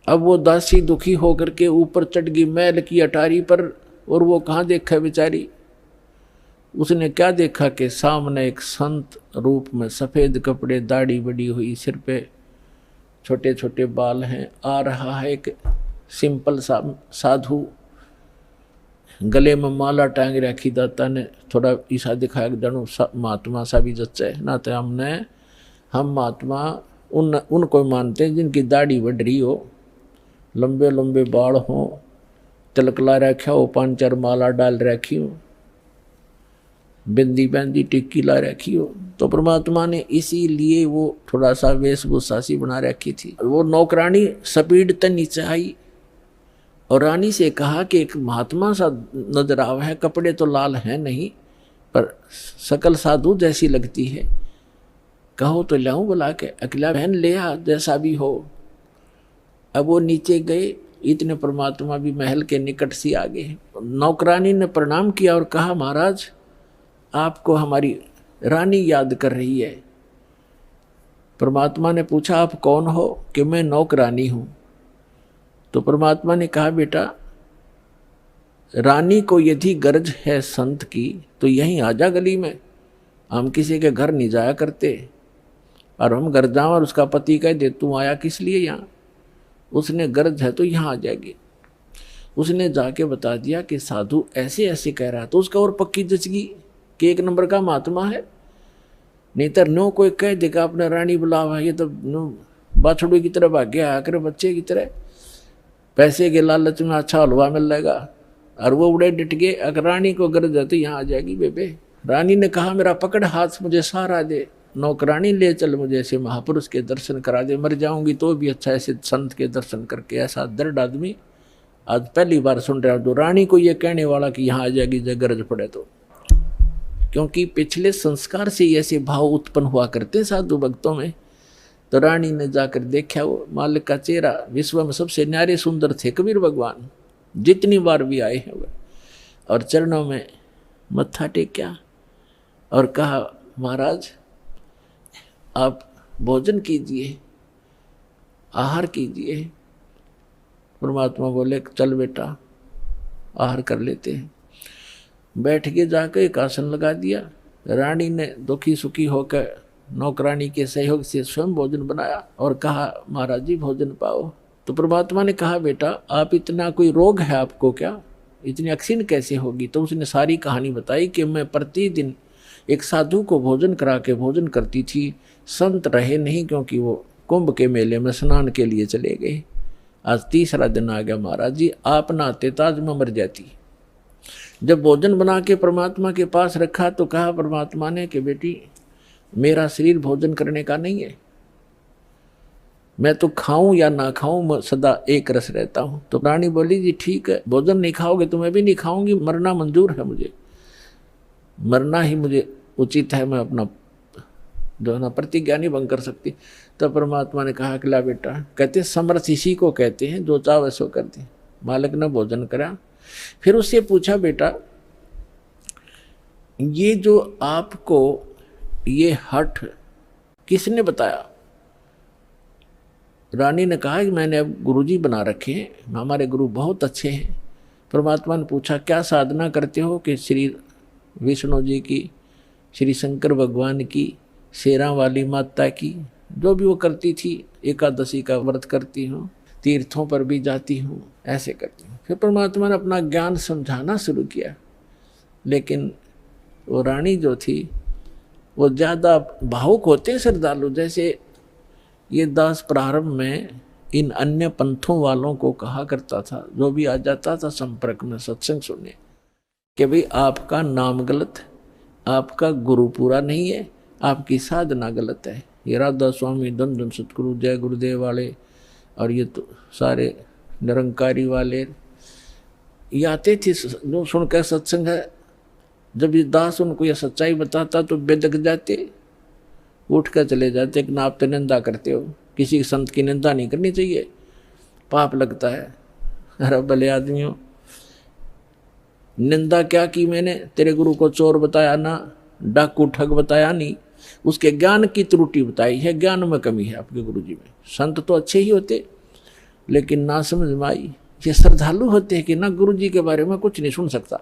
Speaker 1: अब वो दासी दुखी होकर के ऊपर चढ़ गई महल की अटारी पर, और वो कहाँ देखा बेचारी। उसने क्या देखा कि सामने एक संत रूप में, सफ़ेद कपड़े, दाढ़ी बड़ी हुई, सिर पे छोटे छोटे बाल हैं, आ रहा है एक सिंपल सा साधु। गले में माला टांग रखी, दाता ने थोड़ा ईसा दिखाया कि जानू महात्मा सा भी जच्चा है ना। तो हम महात्मा उनको मानते हैं जिनकी दाढ़ी बढ़ रही हो, लंबे लंबे बाल हो, तिलकला रखा हो, 5-4 माला डाल रखी हो, बिंदी बंदी टिक्की ला रखी हो। तो परमात्मा ने इसीलिए वो थोड़ा सा वेशभूषा सी बना रखी थी। वो नौकरानी स्पीड तक नीचे आई और रानी से कहा कि एक महात्मा सा नजर आवा है, कपड़े तो लाल हैं नहीं पर शकल साधु जैसी लगती है, कहो तो लाऊं बुला के। अकेला बहन ले आ जैसा भी हो। अब वो नीचे गए, इतने परमात्मा भी महल के निकट से आ गए। नौकरानी ने प्रणाम किया और कहा महाराज आपको हमारी रानी याद कर रही है। परमात्मा ने पूछा आप कौन हो? कि मैं नौकरानी हूँ। तो परमात्मा ने कहा बेटा रानी को यदि गरज है संत की तो यहीं आ जा गली में, हम किसी के घर नहीं जाया करते। और हम घर जाओ और उसका पति कह दे तू आया किस लिए यहाँ, उसने गरज है तो यहाँ आ जाएगी। उसने जाके बता दिया कि साधु ऐसे ऐसे कह रहा, तो उसका और पक्की जचगी कि 1 नंबर का महात्मा है। नहीं तो नो कोई कह देगा अपने रानी बुलावा, ये तो बाछड़ू की तरह भाग्य आकर बच्चे की तरह पैसे के लालच में अच्छा हलवा मिल जाएगा। और वो उड़े डिट गए, अगर रानी को गरज है तो यहाँ आ जाएगी बेबे। रानी ने कहा मेरा पकड़ हाथ मुझे सहारा दे, नौकरानी ले चल मुझे ऐसे महापुरुष के दर्शन करा दे, मर जाऊंगी तो भी अच्छा ऐसे संत के दर्शन करके। ऐसा दर्द आदमी आज पहली बार सुन रहा हूँ जो रानी को ये कहने वाला कि यहाँ आ जाएगी जब गरज पड़े तो। क्योंकि पिछले संस्कार से ऐसे भाव उत्पन्न हुआ करते साधु भक्तों में। तो रानी ने जाकर देखा वो मालिक का चेहरा विश्व में सबसे न्यारे सुंदर थे कबीर भगवान, जितनी बार भी आए हैं वह। और चरणों में मत्था टेका और कहा महाराज आप भोजन कीजिए, आहार कीजिए। परमात्मा बोले चल बेटा आहार कर लेते हैं। बैठ के जाकर एक आसन लगा दिया। रानी ने दुखी सुखी होकर नौकरानी के सहयोग से स्वयं भोजन बनाया और कहा महाराज जी भोजन पाओ। तो परमात्मा ने कहा बेटा आप इतना कोई रोग है आपको क्या, इतनी अक्सीन कैसे होगी? तो उसने सारी कहानी बताई कि मैं प्रतिदिन एक साधु को भोजन करा के भोजन करती थी। संत रहे नहीं क्योंकि वो कुंभ के मेले में स्नान के लिए चले गए। आज 3रा दिन आ गया महाराज जी, आप ना आते ताज में मर जाती। जब भोजन बना के परमात्मा के पास रखा तो कहा परमात्मा ने कि बेटी मेरा शरीर भोजन करने का नहीं है, मैं तो खाऊं या ना खाऊं मैं सदा एक रस रहता हूं। तो रानी बोली जी ठीक है, भोजन नहीं खाओगे तो मैं भी नहीं खाऊंगी, मरना मंजूर है मुझे, मरना ही मुझे उचित है, मैं अपना जो है ना प्रतिज्ञा नहीं भंग कर सकती। तो परमात्मा ने कहा कि ला बेटा, कहते समर्थ इसी को कहते हैं जो चाहे सो करते। मालिक ने भोजन करा, फिर उससे पूछा बेटा ये जो आपको ये हठ किसने बताया? रानी ने कहा कि मैंने अब गुरुजी बना रखे हैं, हमारे गुरु बहुत अच्छे हैं। परमात्मा ने पूछा क्या साधना करते हो? कि श्री विष्णु जी की, श्री शंकर भगवान की, शेरा वाली माता की, जो भी वो करती थी, एकादशी का व्रत करती हूँ, तीर्थों पर भी जाती हूँ, ऐसे करती हूँ। फिर परमात्मा ने अपना ज्ञान समझाना शुरू किया। लेकिन वो रानी जो थी वो ज़्यादा भावुक होते हैं श्रद्धालु। जैसे ये दास प्रारंभ में इन अन्य पंथों वालों को कहा करता था, जो भी आ जाता था संपर्क में सत्संग सुनने, कि भाई आपका नाम गलत, आपका गुरु पूरा नहीं है, आपकी साधना गलत है। ये राधा स्वामी, धन धन सतगुरु, जय गुरुदेव वाले और ये तो सारे निरंकारी वाले ये आते थे जो सुनकर सत्संग है। जब ये दास उनको ये सच्चाई बताता तो बेदक जाते, उठ कर चले जाते कि ना आप तो निंदा करते हो, किसी संत की निंदा नहीं करनी चाहिए, पाप लगता है। अरे भले आदमियों, निंदा क्या की मैंने? तेरे गुरु को चोर बताया ना, डाकू ठग बताया नहीं, उसके ज्ञान की त्रुटि बताई है, ज्ञान में कमी है आपके गुरु जी में। संत तो अच्छे ही होते लेकिन ना समझ में आई। ये श्रद्धालु होते हैं कि ना गुरु जी के बारे में कुछ नहीं सुन सकता।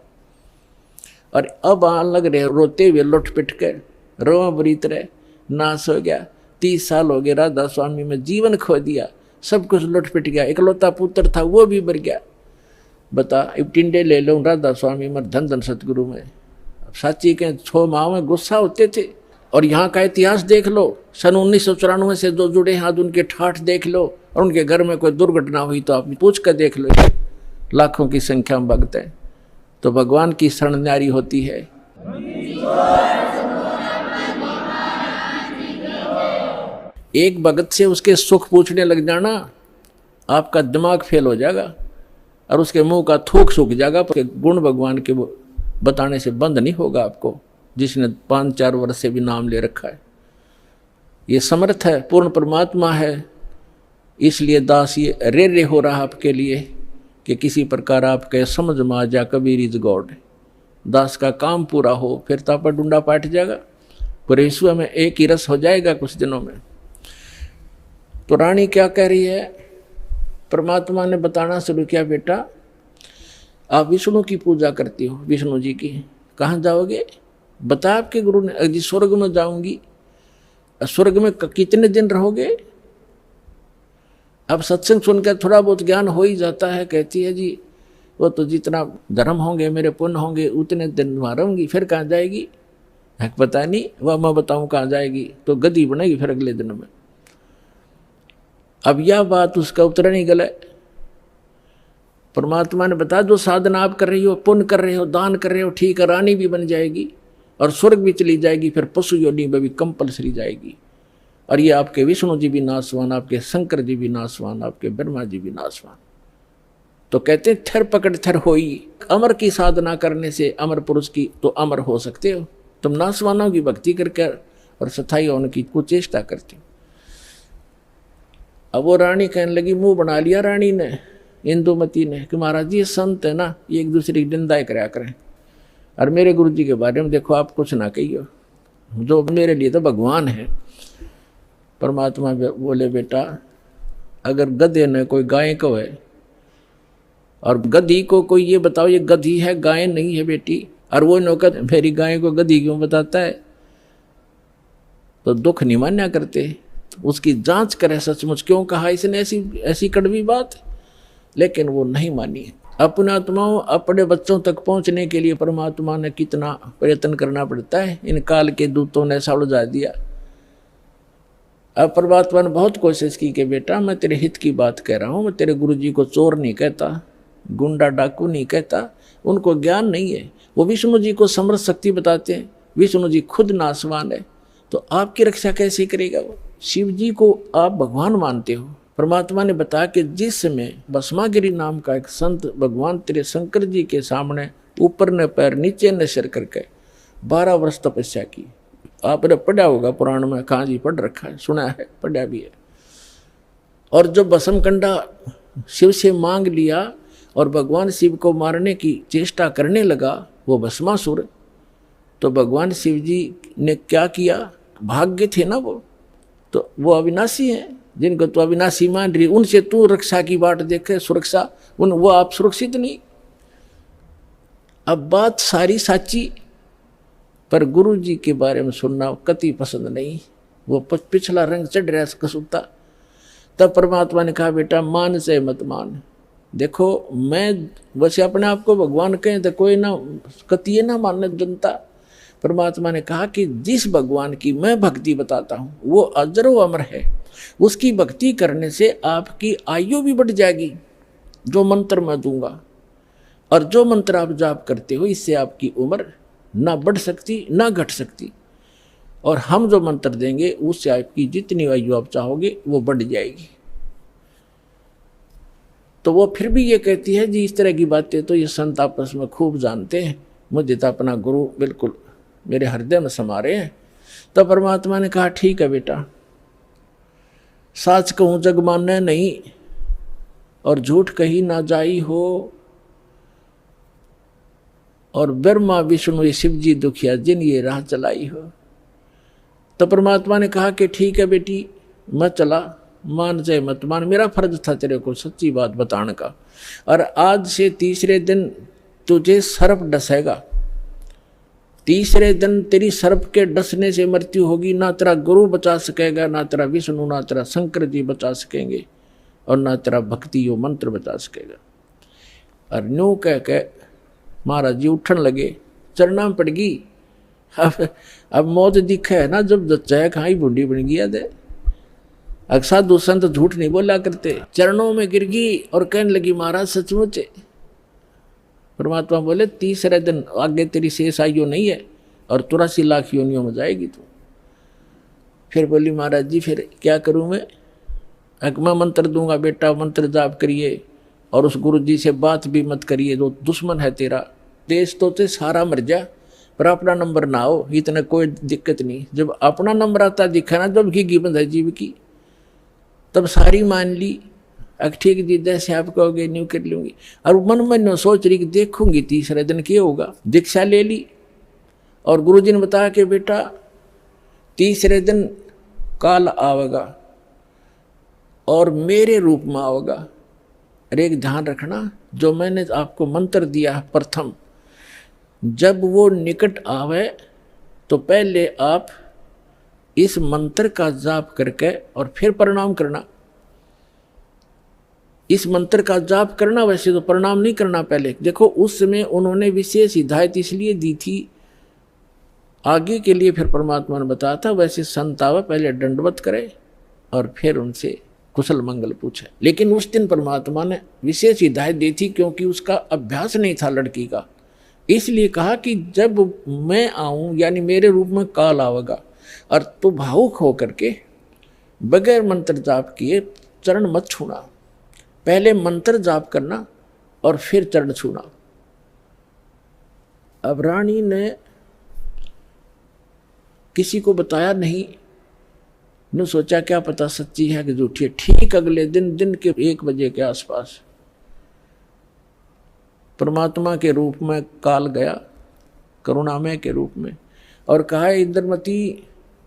Speaker 1: और अब आन लग रहे रोते हुए लुट पिट कर, रोआ बुरी तरह, नाश हो गया। 30 साल हो गए राधा स्वामी में जीवन खो दिया, सब कुछ लुट पिट गया। इकलौता पुत्र था वो भी मर गया। बता अब टिंडे ले लो राधा स्वामी मर धन धन सतगुरु में। साची के 6 माह में गुस्सा होते थे। और यहाँ का इतिहास देख लो, सन 1994 से जो जुड़े हाथ उनके ठाठ देख लो, और उनके घर में कोई दुर्घटना हुई तो आप पूछ कर देख लो, लाखों की संख्या में भक्त हैं। तो भगवान की शरण न्यारी होती है। एक भगत से उसके सुख पूछने लग जाना, आपका दिमाग फेल हो जाएगा और उसके मुंह का थूक सूख जाएगा। गुण भगवान के बताने से बंद नहीं होगा आपको, जिसने 5-4 वर्ष से भी नाम ले रखा है। ये समर्थ है, पूर्ण परमात्मा है, इसलिए दास ये रे हो रहा आपके लिए कि किसी प्रकार आपके समझ में आ जा कबीर इज गॉड। दास का काम पूरा हो, फिर तो आप डूंडा पाट जाएगा, पूरे विश्व में एक ही रस हो जाएगा कुछ दिनों में। तो रानी क्या कह रही है, परमात्मा ने बताना शुरू किया, बेटा आप विष्णु की पूजा करती हो, विष्णु जी की, कहाँ जाओगे? बता आपके गुरु ने। जी स्वर्ग में जाऊंगी। स्वर्ग में कितने दिन रहोगे? अब सत्संग सुनकर थोड़ा बहुत ज्ञान हो ही जाता है। कहती है जी वो तो जितना धर्म होंगे मेरे पुण्य होंगे उतने दिन वहाँ रहूंगी, फिर कहाँ जाएगी? पता नहीं, वह मैं बताऊं कहाँ जाएगी, तो गधी बनेगी फिर अगले दिन में। अब यह बात उसका उत्तर नहीं गला। परमात्मा ने बताया जो साधना आप कर रही हो, पुण्य कर रहे हो, दान कर रहे हो, ठीक है, रानी भी बन जाएगी और स्वर्ग भी चली जाएगी, फिर पशु योनि में भी कंपलसरी जाएगी। और ये आपके विष्णु जी भी नासवान, आपके शंकर जी भी नासवान, आपके ब्रह्मा जी भी नासवान। तो कहते थर पकड़ थर होई, अमर की साधना करने से अमर पुरुष की तो अमर हो सकते हो। तुम नासवानों की भक्ति करके और सथाई होने की कुचेष्टा करती हो। अब वो रानी कहने लगी, मुंह बना लिया रानी ने, इंदुमती ने, कि महाराज जी ये संत है ना, ये एक दूसरे की निंदाएं कराया करें, और मेरे गुरु जी के बारे में देखो आप कुछ ना कहिए, जो मेरे लिए तो भगवान है। परमात्मा बोले, बेटा अगर गधे ने कोई गाय को है और गधी को कोई ये बताओ ये गधी है गाय नहीं है बेटी, और वो नौकर मेरी गाय को गधी क्यों बताता है, तो दुख नहीं मान्या करते। उसकी जांच करे सचमुच क्यों कहा इसने ऐसी कड़वी बात, लेकिन वो नहीं मानी। अपने आत्माओं अपने बच्चों तक पहुंचने के लिए परमात्मा ने कितना प्रयत्न करना पड़ता है, इन काल के दूतों ने ऐसा उलझा दिया। अब परमात्मा ने बहुत कोशिश की कि बेटा मैं तेरे हित की बात कह रहा हूँ, मैं तेरे गुरु जी को चोर नहीं कहता, गुंडा डाकू नहीं कहता, उनको ज्ञान नहीं है, वो विष्णु जी को समर्थ शक्ति बताते हैं, विष्णु जी खुद नासवान है, तो आपकी रक्षा कैसे करेगा वो? शिव जी को आप भगवान मानते हो। परमात्मा ने बताया कि जिस समय भस्मागिरी नाम का एक संत भगवान तेरे शंकर जी के सामने ऊपर न पैर नीचे न सिर करके 12 वर्ष तपस्या की। आपने पढ़ा होगा पुराण में, कहाँ जी पढ़ रखा है, सुना है, पढ़ा भी है। और जो भस्म कंडा शिव से मांग लिया और भगवान शिव को मारने की चेष्टा करने लगा वो भस्मासुर, तो भगवान शिव जी ने क्या किया, भाग्य थे ना वो तो अविनाशी हैं, जिनको तो अविनाशी मान रही, उनसे तू रक्षा की बाट देखे, सुरक्षा वो आप सुरक्षित नहीं। अब बात सारी साची, पर गुरु जी के बारे में सुनना कति पसंद नहीं, वो पिछला रंग चढ़ रहा कसुता। तब परमात्मा ने कहा, बेटा मान से मत मान। देखो मैं वैसे अपने आप को भगवान कहें तो कोई ना कतिये ना मानने जनता। परमात्मा ने कहा कि जिस भगवान की मैं भक्ति बताता हूँ वो अजर व अमर है, उसकी भक्ति करने से आपकी आयु भी बढ़ जाएगी, जो मंत्र मैं दूंगा, और जो मंत्र आप जाप करते हो इससे आपकी उम्र ना बढ़ सकती ना घट सकती, और हम जो मंत्र देंगे उससे आपकी जितनी आयु आप चाहोगे वो बढ़ जाएगी। तो वो फिर भी ये कहती है जी इस तरह की बातें तो ये संत आपस में खूब जानते हैं, मुझे तो अपना गुरु बिल्कुल मेरे हृदय में समा रहे हैं। तो परमात्मा ने कहा, ठीक है बेटा, साच कहूँ जग माने नहीं और झूठ कही ना जाई हो, और ब्रह्मा विष्णु शिव जी दुखिया जिन ये राह चलाई हो। तो परमात्मा ने कहा कि ठीक है बेटी, मैं चला, मान चाहे मत मान, मेरा फर्ज था तेरे को सच्ची बात बताने का, और आज से तीसरे दिन तुझे सर्प डसेगा, तीसरे दिन तेरी सर्प के डसने से मृत्यु होगी, ना तेरा गुरु बचा सकेगा, ना तेरा विष्णु, ना तेरा शंकर जी बचा सकेंगे, और ना तेरा भक्ति यो मंत्र बचा सकेगा। और न्यू कह के महाराज जी उठन लगे, चरणा में पड़ गई। अब मौत दिखे है ना, जब जच्चा खाई बूढ़ी बन गया दे। साधु संत झूठ नहीं बोला करते। चरणों में गिर गई और कहने लगी महाराज सचमुच। परमात्मा बोले 30 दिन आगे तेरी शेष आयु नहीं है और 83 लाख योनियों में जाएगी तू। फिर बोली महाराज जी फिर क्या करूं मैं? मैं मंत्र दूंगा बेटा, मंत्र जाप करिए और उस गुरु जी से बात भी मत करिए, जो दुश्मन है तेरा। देश तो ते सारा मर जा पर अपना नंबर ना हो, इतना कोई दिक्कत नहीं। जब अपना नंबर आता दिखा ना, जब की गिबंद है जीव की, तब सारी मान ली। ठीक जी जैसे आप कहोगे न्यू कर लूंगी। और मन में न्यू सोच रही कि देखूंगी 30 दिन क्या होगा। दीक्षा ले ली और गुरु जी ने बताया कि बेटा 30 दिन काल आवेगा और मेरे रूप में आवेगा। अरे एक ध्यान रखना, जो मैंने आपको मंत्र दिया प्रथम, जब वो निकट आवे तो पहले आप इस मंत्र का जाप करके और फिर प्रणाम करना। इस मंत्र का जाप करना, वैसे तो प्रणाम नहीं करना पहले। देखो उस समय उन्होंने विशेष हिदायत इसलिए दी थी आगे के लिए, फिर परमात्मा ने बताया था वैसे संत आवे पहले दंडवत करे और फिर उनसे कुशल मंगल पूछे। लेकिन उस दिन परमात्मा ने विशेष हिदायत दी थी क्योंकि उसका अभ्यास नहीं था लड़की का। इसलिए कहा कि जब मैं आऊं यानी मेरे रूप में काल आवेगा और तू भावुक होकर के बगैर मंत्र जाप किए चरण मत छूना। पहले मंत्र जाप करना और फिर चरण छूना। अब रानी ने किसी को बताया नहीं, ने सोचा क्या पता सच्ची है कि झूठी है। ठीक अगले दिन के 1 बजे के आसपास परमात्मा के रूप में काल गया, करुणामय के रूप में, और कहा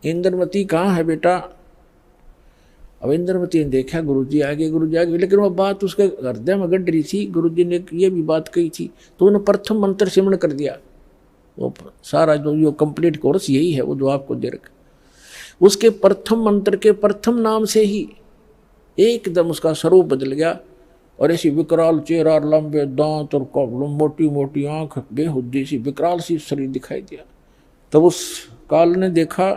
Speaker 1: इंद्रमती कहाँ है बेटा? अब इंद्रमती ने देखा गुरुजी आगे, लेकिन वो बात उसके हृदय में गड़ रही थी। गुरुजी ने ये भी बात कही थी तो उन्होंने प्रथम मंत्र सिमरण कर दिया। वो सारा जो कंप्लीट कोर्स यही है वो जो आपको दे रखा। उसके प्रथम मंत्र के प्रथम नाम से ही एकदम उसका स्वरूप बदल गया और ऐसी विकराल चेहरा, लंबे दांत और मोटी मोटी आंख, बेहुद्दी सी विकराल सी शरीर दिखाई दिया। तब उस काल ने देखा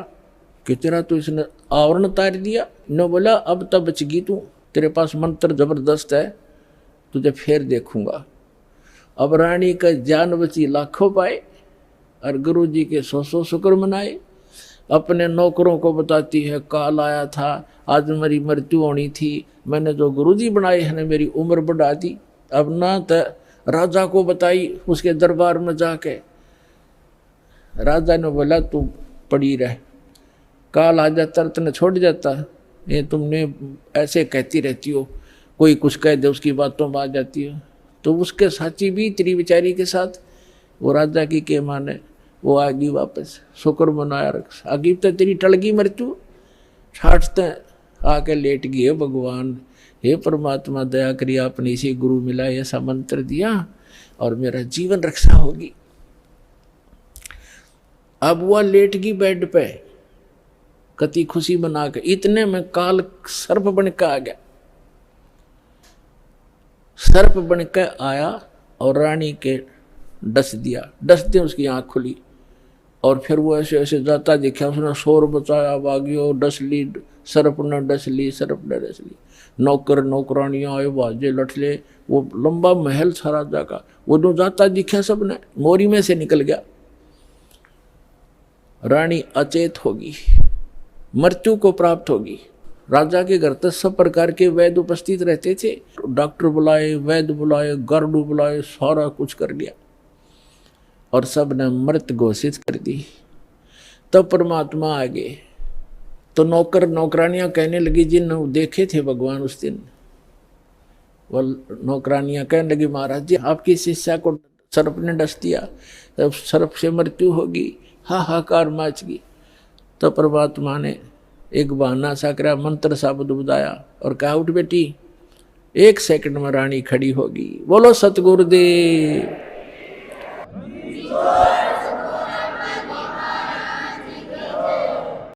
Speaker 1: कि तेरा तो इसने आवरण उतार दिया। न बोला अब तब बच गई तू, तेरे पास मंत्र जबरदस्त है, तुझे फिर देखूंगा। अब रानी का जान बची लाखों पाए और गुरु जी के 100 शुक्र मनाए। अपने नौकरों को बताती है काल आया था, आज मेरी मृत्यु होनी थी, मैंने जो गुरुजी बनाए हैं मेरी उम्र बढ़ा दी। अब ना तो राजा को बताई, उसके दरबार में जाके राजा ने बोला तू पड़ी रह, काल आ जाता तने छोड़ जाता। ये तुमने ऐसे कहती रहती हो, कोई कुछ कह दे उसकी बातों में आ जाती हो। तो उसके साथी भी तेरी बेचारी के साथ वो राजा की के माने वो आ गई वापस, शुक्र मनाया रख। आगे तो तेरी टल गई मृत्यु, छाटते आके लेट गई है भगवान। हे परमात्मा दया करिए, आपने इसी गुरु मिला ऐसा मंत्र दिया और मेरा जीवन रक्षा होगी। अब वह लेट गई बेड पे कति खुशी बना के। इतने में काल सर्प बन के आ गया। सर्प बन के आया और रानी के डस दिया। डसते उसकी आंख खुली और फिर वो ऐसे ऐसे जाता दिखा। उसने शोर बचाया, भागियो, डस ली, सर्प ने डस ली, सर्प ने डस ली। नौकर नौकरानियां आए, बाजे लठले, वो लंबा महल था राजा का। वो जो जाता दिखा सबने, मोरी में से निकल गया। रानी अचेत होगी, मृत्यु को प्राप्त होगी। राजा के घर तक सब प्रकार के वैद्य उपस्थित रहते थे। डॉक्टर बुलाए, वैद्य बुलाए, गार्डू बुलाए, सारा कुछ कर लिया और सब ने मृत घोषित कर दी। तब परमात्मा आ गए तो नौकर नौकरानियां कहने लगी जिन देखे थे भगवान उस दिन, वो नौकरानियां कहने लगी महाराज जी आपकी शिष्या को सर्प ने डस दिया, तब सर्प से मृत्यु होगी। हाहाकार मच गई। तो परमात्मा ने एक बहाना सा करा, मंत्र शब्द बुझाया और कहा उठ बेटी, 1 सेकंड में रानी खड़ी होगी। बोलो सतगुरुदेव।